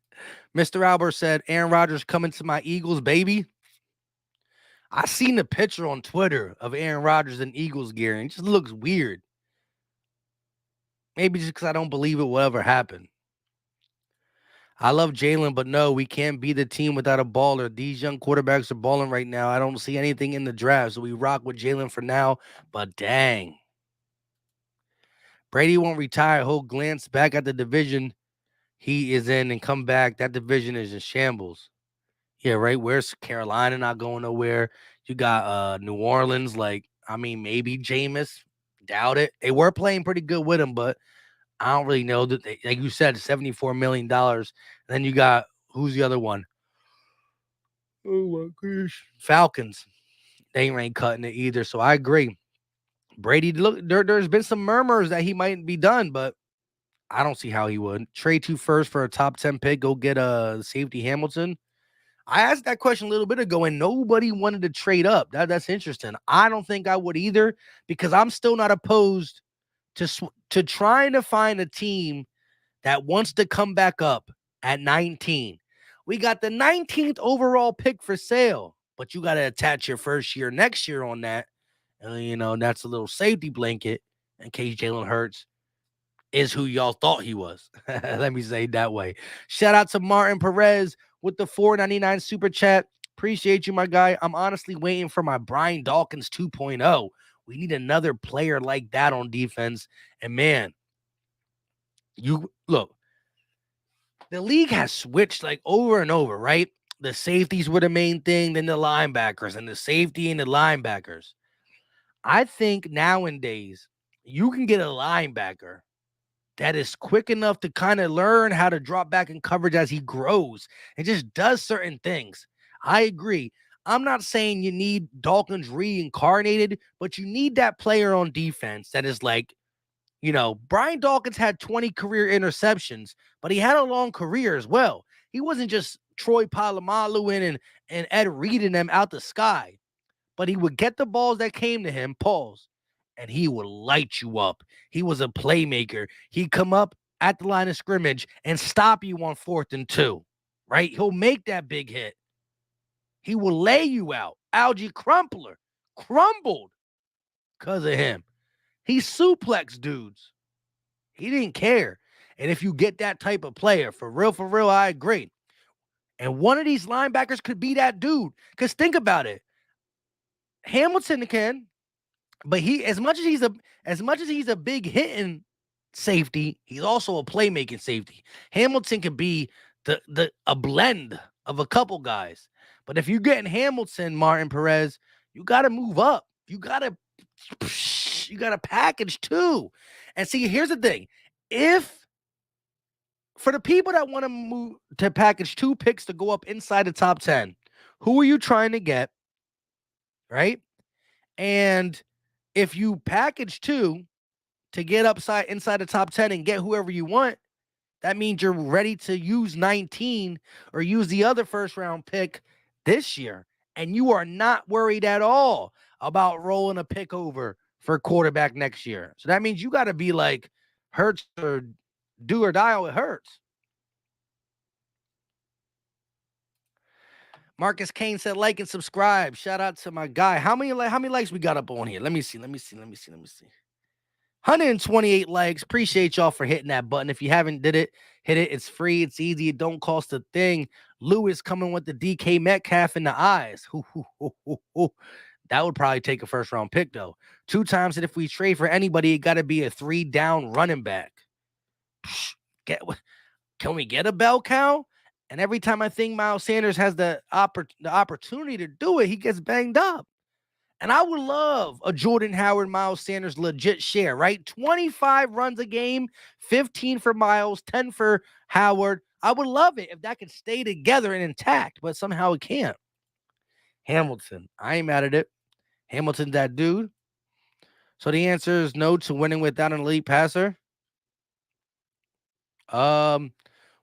Speaker 2: Mr. Albert said, Aaron Rodgers coming to my Eagles, baby. I seen the picture on Twitter of Aaron Rodgers in Eagles gear, and it just looks weird. Maybe just because I don't believe it will ever happen. I love Jalen, but no, we can't be the team without a baller. These young quarterbacks are balling right now. I don't see anything in the draft, so we rock with Jalen for now, but dang. Brady won't retire. He'll glance back at the division he is in and come back. That division is in shambles. Yeah, right. Where's Carolina not going nowhere? You got New Orleans. Maybe Jameis. Doubt it. They were playing pretty good with him, but I don't really know that. Like you said, $74 million. And then you got, who's the other one? Oh my gosh. Falcons. They ain't cutting it either. So I agree. Brady, look, there's been some murmurs that he might be done, but I don't see how he would. Trade 2 first for a top 10 pick. Go get a safety Hamilton. I asked that question a little bit ago, and nobody wanted to trade up. That's interesting. I don't think I would either, because I'm still not opposed to trying to find a team that wants to come back up at 19. We got the 19th overall pick for sale, but you got to attach your first year next year on that. And, that's a little safety blanket in case Jalen Hurts is who y'all thought he was. Let me say it that way. Shout out to Martin Perez with the $4.99 super chat. Appreciate you, my guy. I'm honestly waiting for my Brian Dawkins 2.0. We need another player like that on defense. And man, you look, the league has switched over and over, right? The safeties were the main thing, then the linebackers, and the safety and the linebackers. I think nowadays you can get a linebacker that is quick enough to kind of learn how to drop back in coverage as he grows and just does certain things. I agree. I'm not saying you need Dawkins reincarnated, but you need that player on defense that is Brian Dawkins had 20 career interceptions, but he had a long career as well. He wasn't just Troy Polamalu and Ed Reed and them out the sky, but he would get the balls that came to him, and he would light you up. He was a playmaker. He'd come up at the line of scrimmage and stop you on 4th and 2, right? He'll make that big hit. He will lay you out. Algie Crumpler crumbled because of him. He suplexed dudes. He didn't care. And if you get that type of player, for real, I agree. And one of these linebackers could be that dude. Because think about it. Hamilton can, but as much as he's a big hitting safety, he's also a playmaking safety. Hamilton can be a blend of a couple guys. But if you're getting Hamilton, Martin Perez, you got to move up. You got to package too. And see, here's the thing. If for the people that want to move to package 2 picks to go up inside the top 10, who are you trying to get? Right? And if you package 2 to get inside the top 10 and get whoever you want, that means you're ready to use 19 or use the other first round pick this year. And you are not worried at all about rolling a pick over for quarterback next year. So that means you got to be like Hurts or do or die with Hurts. Marcus Kane said like and subscribe. Shout out to my guy. How many likes we got up on here? Let me see. 128 likes. Appreciate y'all for hitting that button. If you haven't did it, hit it. It's free. It's easy. It don't cost a thing. Lewis coming with the DK Metcalf in the eyes. That would probably take a first round pick though. 2 times that if we trade for anybody, it got to be a 3-down running back. Can we get a bell cow? And every time I think Miles Sanders has the opportunity to do it, he gets banged up. And I would love a Jordan Howard, Miles Sanders legit share, right? 25 runs a game, 15 for Miles, 10 for Howard. I would love it if that could stay together and intact, but somehow it can't. Hamilton, I ain't mad at it. Hamilton's that dude. So the answer is no to winning without an elite passer.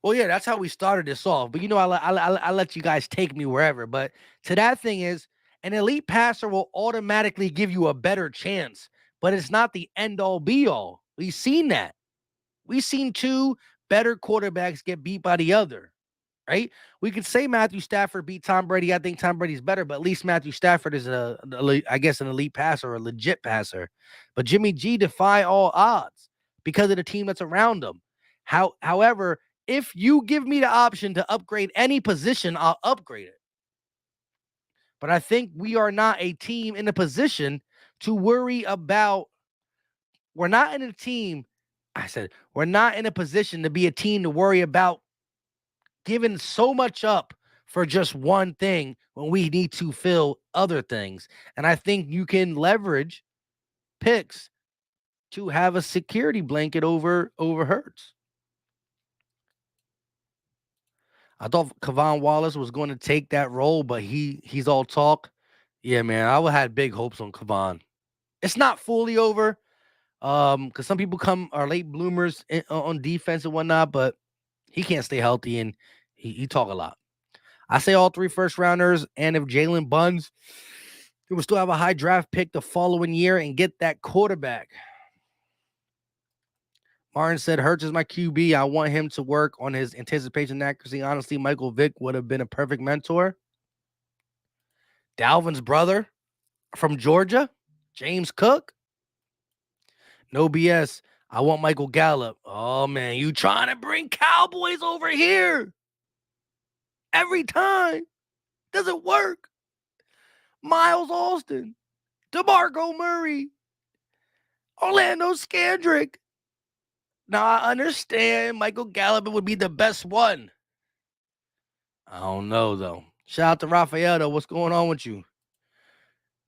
Speaker 2: Well, yeah, that's how we started this off. But, I let you guys take me wherever. But to that thing is, an elite passer will automatically give you a better chance. But it's not the end-all, be-all. We've seen that. We've seen 2 better quarterbacks get beat by the other, right? We could say Matthew Stafford beat Tom Brady. I think Tom Brady's better, but at least Matthew Stafford is, an elite passer, a legit passer. But Jimmy G defy all odds because of the team that's around him. However, if you give me the option to upgrade any position, I'll upgrade it. But I think we are not a team in a position to worry about. We're not in a team. I said, we're not in a position to be a team to worry about giving so much up for just one thing when we need to fill other things. And I think you can leverage picks to have a security blanket over Hurts. I thought Kevon Wallace was going to take that role, but he's all talk. Yeah, man, I would have had big hopes on Kevon. It's not fully over, because some people are late bloomers on defense and whatnot, but he can't stay healthy and he talk a lot. I say all 3 first rounders, and if Jalen buns, he will still have a high draft pick the following year and get that quarterback. Martin said, Hurts is my QB. I want him to work on his anticipation and accuracy. Honestly, Michael Vick would have been a perfect mentor. Dalvin's brother from Georgia, James Cook. No BS. I want Michael Gallup. Oh, man, you trying to bring Cowboys over here every time. Doesn't work. Miles Austin, DeMarco Murray, Orlando Scandrick. Now, I understand Michael Gallup would be the best one. I don't know, though. Shout out to Raphael, though. What's going on with you?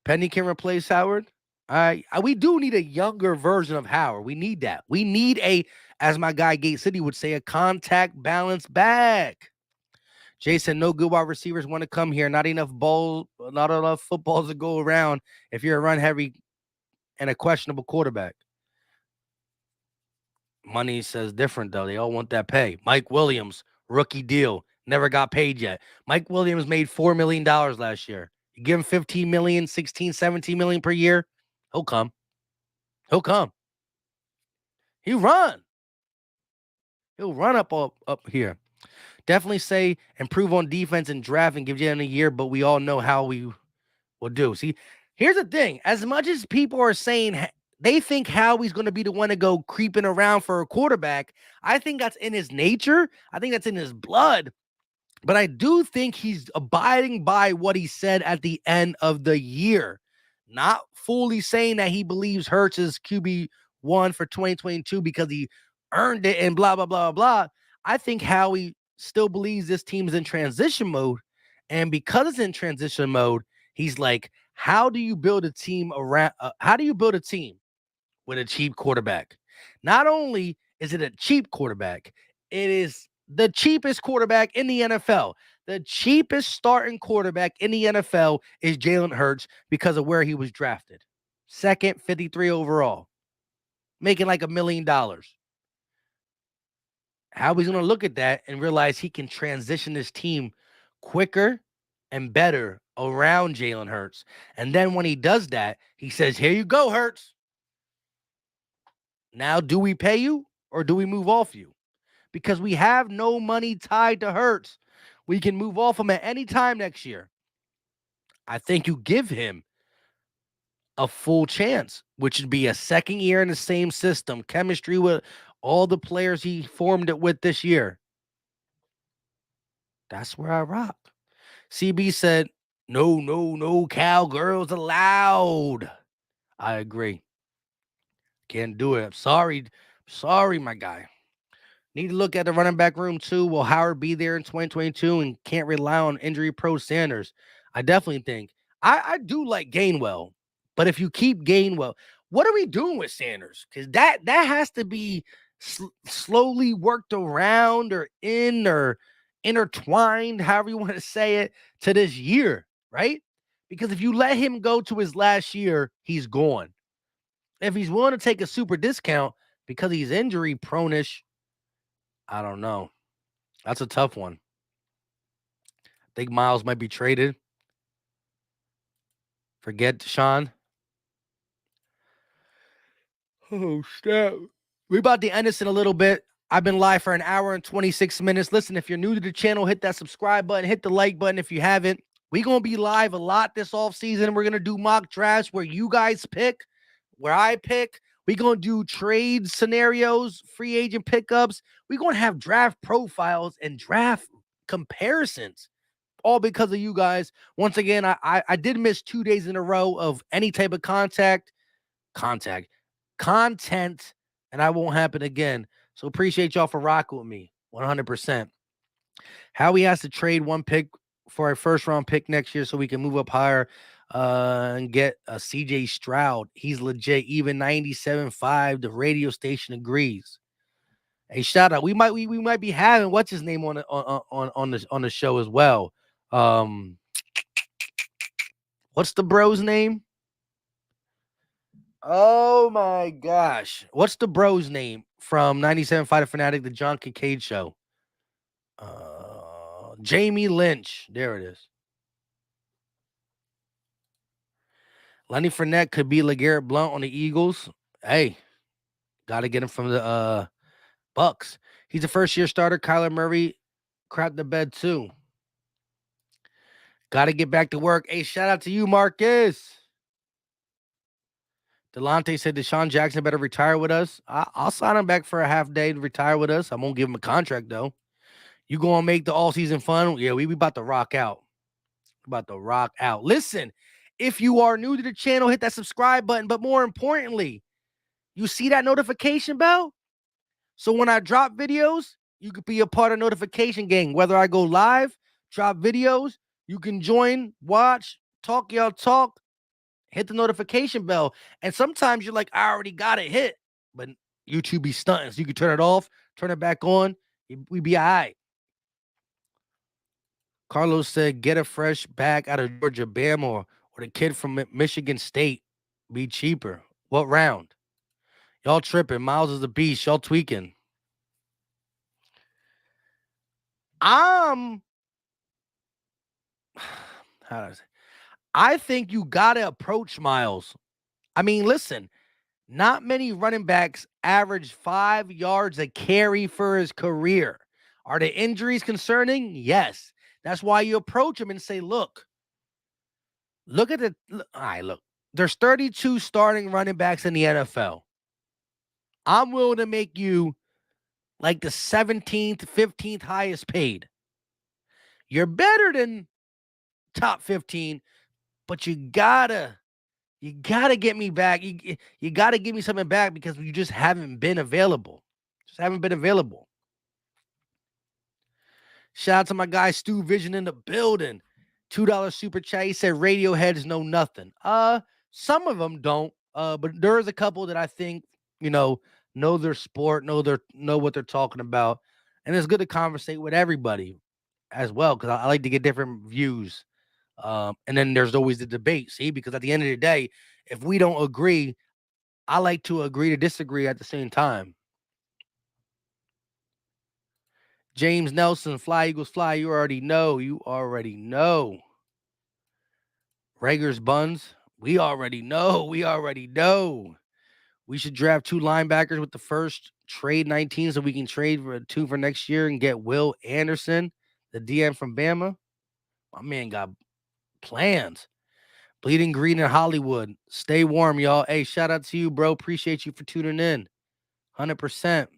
Speaker 2: Penny can replace Howard. All right. We do need a younger version of Howard. We need that. We need as my guy Gate City would say, a contact balance back. Jason, no good wide receivers want to come here. Not enough footballs to go around if you're a run heavy and a questionable quarterback. Money says different, though. They all want that pay. Mike Williams, rookie deal. Never got paid yet. Mike Williams made $4 million last year. You give him $15 million, $16, $17 million per year, he'll come. He'll come. He'll run up here. Definitely say improve on defense and draft and give Jalen a year, but we all know how we will do. See, here's the thing. As much as people are saying they think Howie's going to be the one to go creeping around for a quarterback, I think that's in his nature. I think that's in his blood. But I do think he's abiding by what he said at the end of the year. Not fully saying that he believes Hurts is QB1 for 2022 because he earned it and blah, blah, blah, blah. I think Howie still believes this team is in transition mode. And because it's in transition mode, he's like, how do you build a team with a cheap quarterback? Not only is it a cheap quarterback, it is the cheapest quarterback in the NFL. The cheapest starting quarterback in the NFL is Jalen Hurts because of where he was drafted. Second, 53 overall. Making like $1 million. How he's going to look at that and realize he can transition this team quicker and better around Jalen Hurts. And then when he does that, he says, here you go, Hurts. Now, do we pay you or do we move off you? Because we have no money tied to Hurts. We can move off him at any time next year. I think you give him a full chance, which would be a second year in the same system, chemistry with all the players he formed it with this year. That's where I rock. CB said, no cowgirls allowed. I agree. Can't do it. I'm sorry, my guy. Need to look at the running back room too. Will Howard be there in 2022 and can't rely on injury pro Sanders? I definitely think. I do like Gainwell, but if you keep Gainwell, what are we doing with Sanders? Because that has to be slowly worked around or intertwined, however you want to say it, to this year, right? Because if you let him go to his last year, he's gone. If he's willing to take a super discount because he's injury prone-ish, I don't know. That's a tough one. I think Miles might be traded. Forget Deshaun. Oh, snap. We're about to end this in a little bit. I've been live for an hour and 26 minutes. Listen, if you're new to the channel, hit that subscribe button, hit the like button if you haven't. We're going to be live a lot this offseason. We're going to do mock drafts where you guys pick, where I pick. We're going to do trade scenarios, free agent pickups. We're going to have draft profiles and draft comparisons, all because of you guys. Once again, I did miss 2 days in a row of any type of content, and I won't happen again. So appreciate y'all for rocking with me 100%. Howie has to trade one pick for a first round pick next year so we can move up higher and get a CJ Stroud. He's legit, even 97.5. The radio station agrees. Hey, shout out. We might be having what's his name on the show as well. What's the bro's name? Oh my gosh. What's the bro's name from 97.5 The Fanatic, the John Kincaid show? Jamie Lynch. There it is. Lenny Fournette could be LeGarrette Blount on the Eagles. Hey, got to get him from the Bucks. He's a first-year starter. Kyler Murray crapped the bed too. Got to get back to work. Hey, shout out to you, Marcus. Delonte said Deshaun Jackson better retire with us. I'll sign him back for a half day to retire with us. I won't give him a contract, though. You going to make the all-season fun? Yeah, we about to rock out. Listen, if you are new to the channel, hit that subscribe button. But more importantly, you see that notification bell? So when I drop videos, you could be a part of notification gang. Whether I go live, drop videos, you can join, watch, talk y'all talk, hit the notification bell. And sometimes you're like, I already got it hit. But YouTube be stunting. So you can turn it off, turn it back on. We be all right. Carlos said, get a fresh back out of Georgia, Bama, or the kid from Michigan State. Be cheaper. What round? Y'all tripping. Miles is a beast. Y'all tweaking. How do I say? I think you got to approach Miles. I mean, listen, not many running backs average 5 yards a carry for his career. Are the injuries concerning? Yes. That's why you approach him and say, look at the, all right, look, there's 32 starting running backs in the NFL. I'm willing to make you like the 17th, 15th highest paid. You're better than top 15, but you gotta get me back. You gotta give me something back because you just haven't been available. Shout out to my guy Stu Vision in the building. $2 super chat. He said Radioheads know nothing. Some of them don't. But there's a couple that I think, know their sport, know what they're talking about. And it's good to conversate with everybody as well, because I like to get different views. And then there's always the debate, because at the end of the day, if we don't agree, I like to agree to disagree at the same time. James Nelson, Fly Eagles Fly. You already know. Rager's Buns. We already know. We should draft 2 linebackers with the first trade 19 so we can trade for 2 for next year and get Will Anderson, the DM from Bama. My man got plans. Bleeding Green in Hollywood. Stay warm, y'all. Hey, shout out to you, bro. Appreciate you for tuning in. 100%.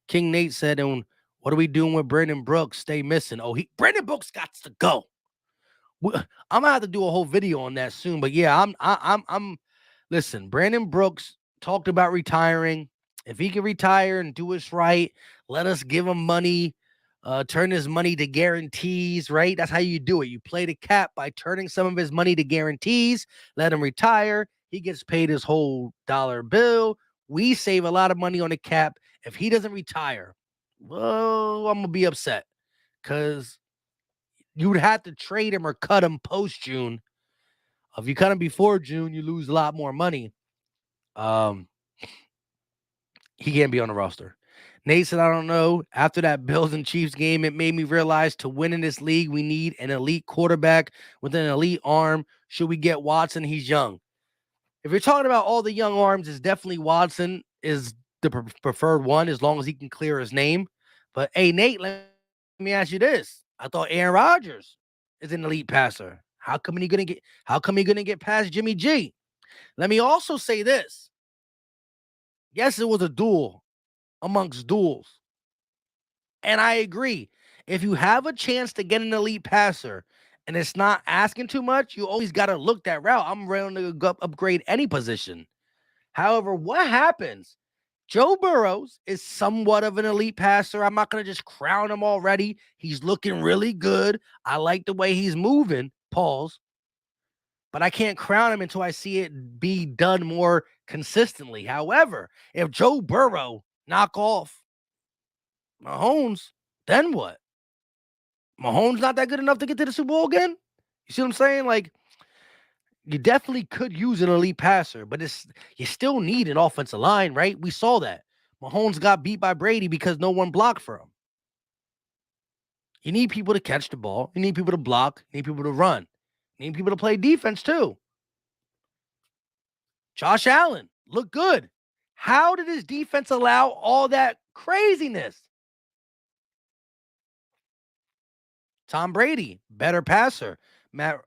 Speaker 2: King Nate said, and what are we doing with Brandon Brooks? Stay missing. Oh, Brandon Brooks got to go. I'm gonna have to do a whole video on that soon. But yeah, I'm listen, Brandon Brooks talked about retiring. If he can retire and do us right, let us give him money, turn his money to guarantees, right? That's how you do it. You play the cap by turning some of his money to guarantees, let him retire. He gets paid his whole dollar bill. We save a lot of money on the cap. If he doesn't retire, well, I'm gonna be upset because you would have to trade him or cut him post June. If you cut him before June, you lose a lot more money. He can't be on the roster. Nate said, I don't know. After that Bills and Chiefs game, it made me realize to win in this league, we need an elite quarterback with an elite arm. Should we get Watson? He's young. If you're talking about all the young arms, it's definitely Watson is the preferred one as long as he can clear his name. But hey, Nate, let me ask you this. I thought Aaron Rodgers is an elite passer. How come he gonna get past Jimmy G? Let me also say this. Yes, it was a duel amongst duels. And I agree. If you have a chance to get an elite passer and it's not asking too much, you always got to look that route. I'm ready to upgrade any position. However, what happens? Joe Burrows is somewhat of an elite passer. I'm not going to just crown him already. He's looking really good. I like the way he's moving. Pause. But I can't crown him until I see it be done more consistently. However, if Joe Burrow knock off Mahomes, then what? Mahomes not that good enough to get to the Super Bowl again? You see what I'm saying? Like, you definitely could use an elite passer, but you still need an offensive line, right? We saw that. Mahomes got beat by Brady because no one blocked for him. You need people to catch the ball. You need people to block. You need people to run. You need people to play defense too. Josh Allen looked good. How did his defense allow all that craziness? Tom Brady, better passer. Matt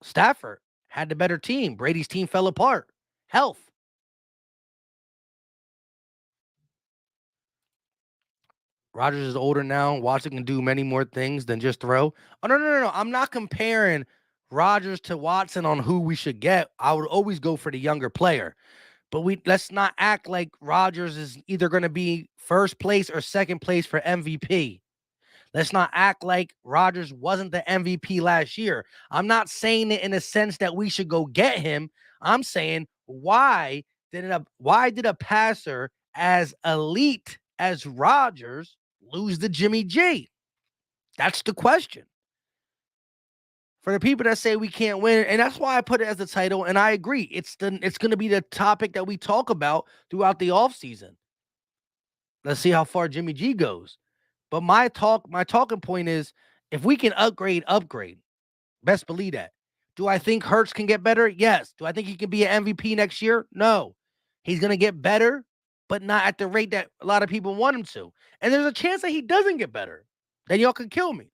Speaker 2: Stafford had the better team. Brady's team fell apart. Health. Rodgers is older now. Watson can do many more things than just throw. Oh, no. I'm not comparing Rodgers to Watson on who we should get. I would always go for the younger player. But let's not act like Rodgers is either going to be first place or second place for MVP. Let's not act like Rodgers wasn't the MVP last year. I'm not saying it in a sense that we should go get him. I'm saying why did a passer as elite as Rodgers lose to Jimmy G? That's the question. For the people that say we can't win, and that's why I put it as the title, and I agree. It's going to be the topic that we talk about throughout the offseason. Let's see how far Jimmy G goes. But my talking point is, if we can upgrade. Best believe that. Do I think Hurts can get better? Yes. Do I think he can be an MVP next year? No. He's going to get better, but not at the rate that a lot of people want him to. And there's a chance that he doesn't get better. Then y'all can kill me.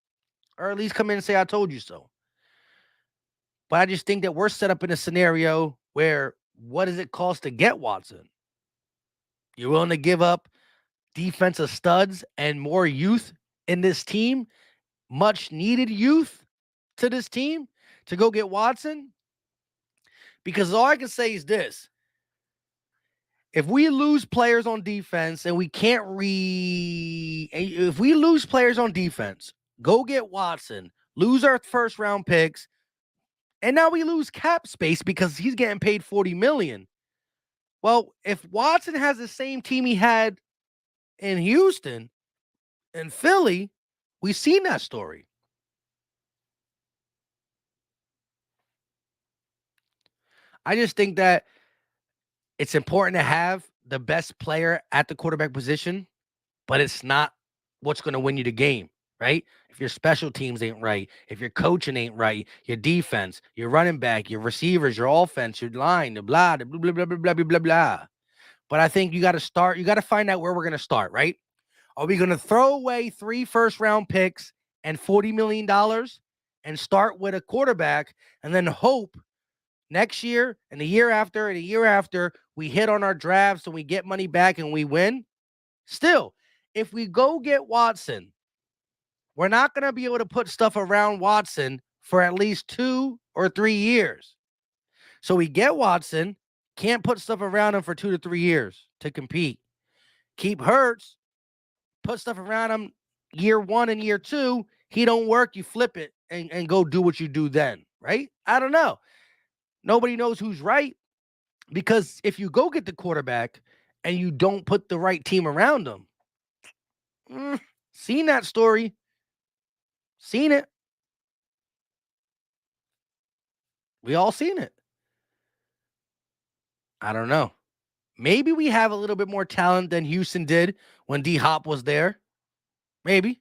Speaker 2: Or at least come in and say, I told you so. But I just think that we're set up in a scenario where what does it cost to get Watson? You're willing to give up defensive studs and more youth in this team, much needed youth to this team to go get Watson? Because all I can say is this. If we lose players on defense and we can't if we lose players on defense, go get Watson, lose our first round picks, and now we lose cap space because he's getting paid $40 million. Well, if Watson has the same team he had in Houston and Philly, we've seen that story. I just think that it's important to have the best player at the quarterback position, but it's not what's going to win you the game, right? If your special teams ain't right, if your coaching ain't right, your defense, your running back, your receivers, your offense, your line, the blah, blah, blah, blah, blah, blah, blah, blah, blah. But I think you got to find out where we're going to start, right? Are we going to throw away 3 first-round picks and $40 million and start with a quarterback and then hope next year and the year after and the year after we hit on our drafts and we get money back and we win? Still, if we go get Watson, we're not going to be able to put stuff around Watson for at least 2 or 3 years. So we get Watson, can't put stuff around him for 2 to 3 years to compete. Keep Hurts, put stuff around him year 1 and year 2. He don't work, you flip it and go do what you do then, right? I don't know. Nobody knows who's right, because if you go get the quarterback and you don't put the right team around him, seen that story. Seen it. We all seen it. I don't know. Maybe we have a little bit more talent than Houston did when D-Hop was there. Maybe.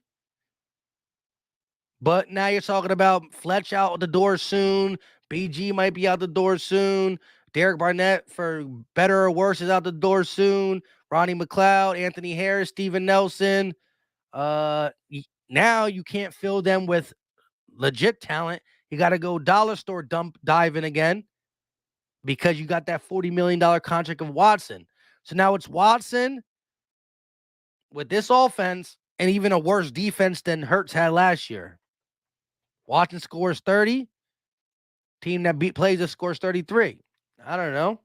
Speaker 2: But now you're talking about Fletch out the door soon. BG might be out the door soon. Derek Barnett, for better or worse, is out the door soon. Ronnie McLeod, Anthony Harris, Steven Nelson. Now you can't fill them with legit talent. You got to go dollar store diving again because you got that $40 million contract of Watson. So now it's Watson with this offense and even a worse defense than Hurts had last year. Watson scores 30. Team that plays us scores 33. I don't know.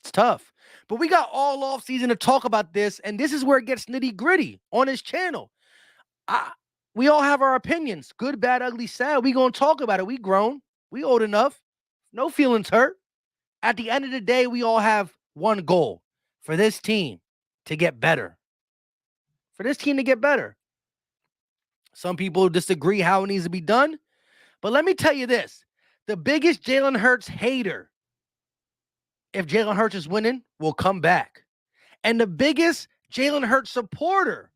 Speaker 2: It's tough. But we got all off season to talk about this, and this is where it gets nitty-gritty on his channel. We all have our opinions. Good, bad, ugly, sad. We going to talk about it. We grown. We old enough. No feelings hurt. At the end of the day, we all have one goal: for this team to get better. For this team to get better. Some people disagree how it needs to be done. But let me tell you this. The biggest Jalen Hurts hater, if Jalen Hurts is winning, will come back. And the biggest Jalen Hurts supporter,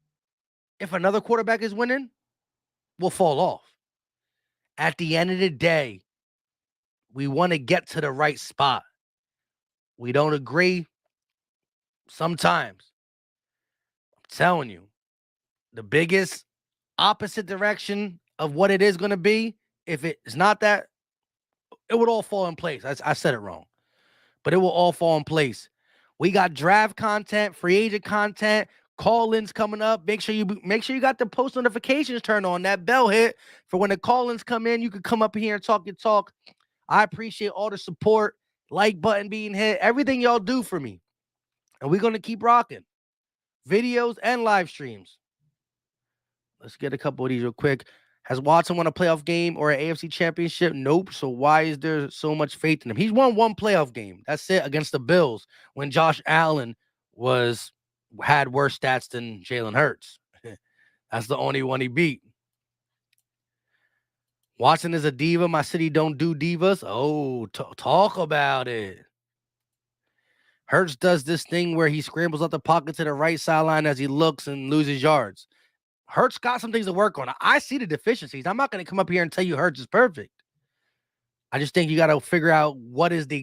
Speaker 2: if another quarterback is winning, will fall off. At the end of the day, we want to get to the right spot. We don't agree sometimes. I'm telling you, the biggest opposite direction of what it is going to be, if it's not that, it would all fall in place. I said it wrong, but it will all fall in place. We got draft content, free agent content, call-ins coming up. Make sure you got the post notifications turned on, that bell hit for when the call-ins come in. You can come up here and talk your talk. I appreciate all the support, like button being hit, everything y'all do for me. And we're going to keep rocking videos and live streams. Let's get a couple of these real quick. Has Watson won a playoff game or an AFC championship? Nope. So why is there so much faith in him? He's won one playoff game. That's it, against the Bills, when Josh Allen had worse stats than Jalen Hurts. That's the only one he beat. Watson is a diva. My city don't do divas. Oh, talk about it. Hurts does this thing where he scrambles out the pocket to the right sideline as he looks and loses yards. Hurts got some things to work on. I see the deficiencies. I'm not going to come up here and tell you Hurts is perfect. I just think you got to figure out what is the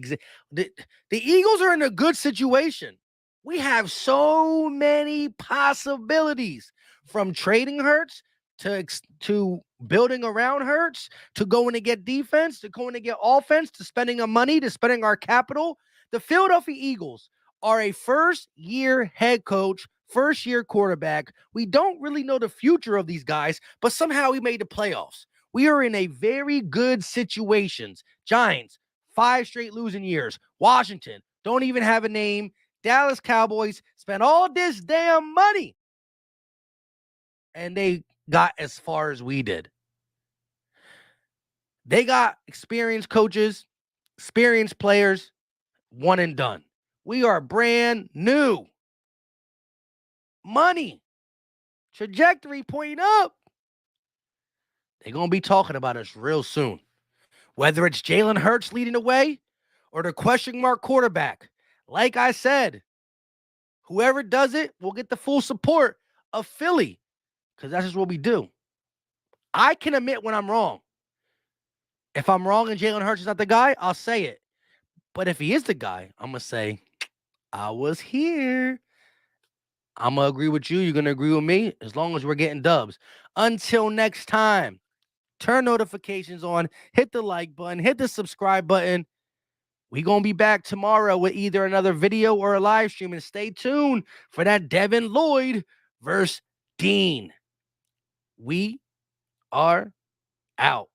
Speaker 2: Eagles are in a good situation. We have so many possibilities, from trading Hurts to building around Hurts, to going to get defense, to going to get offense, to spending our money, to spending our capital. The Philadelphia Eagles are a first-year head coach, first-year quarterback. We don't really know the future of these guys, but somehow we made the playoffs. We are in a very good situations. Giants, 5 straight losing years. Washington, don't even have a name. Dallas Cowboys spent all this damn money, and they got as far as we did. They got experienced coaches, experienced players, one and done. We are brand new. Money, trajectory pointing up. They're going to be talking about us real soon. Whether it's Jalen Hurts leading the way or the question mark quarterback. Like I said, whoever does it will get the full support of Philly, because that's just what we do. I can admit when I'm wrong. If I'm wrong and Jalen Hurts is not the guy, I'll say it. But if he is the guy, I'm going to say, I was here. I'm going to agree with you. You're going to agree with me as long as we're getting dubs. Until next time, turn notifications on, hit the like button, hit the subscribe button. We're going to be back tomorrow with either another video or a live stream. And stay tuned for that Devin Lloyd versus Dean. We are out.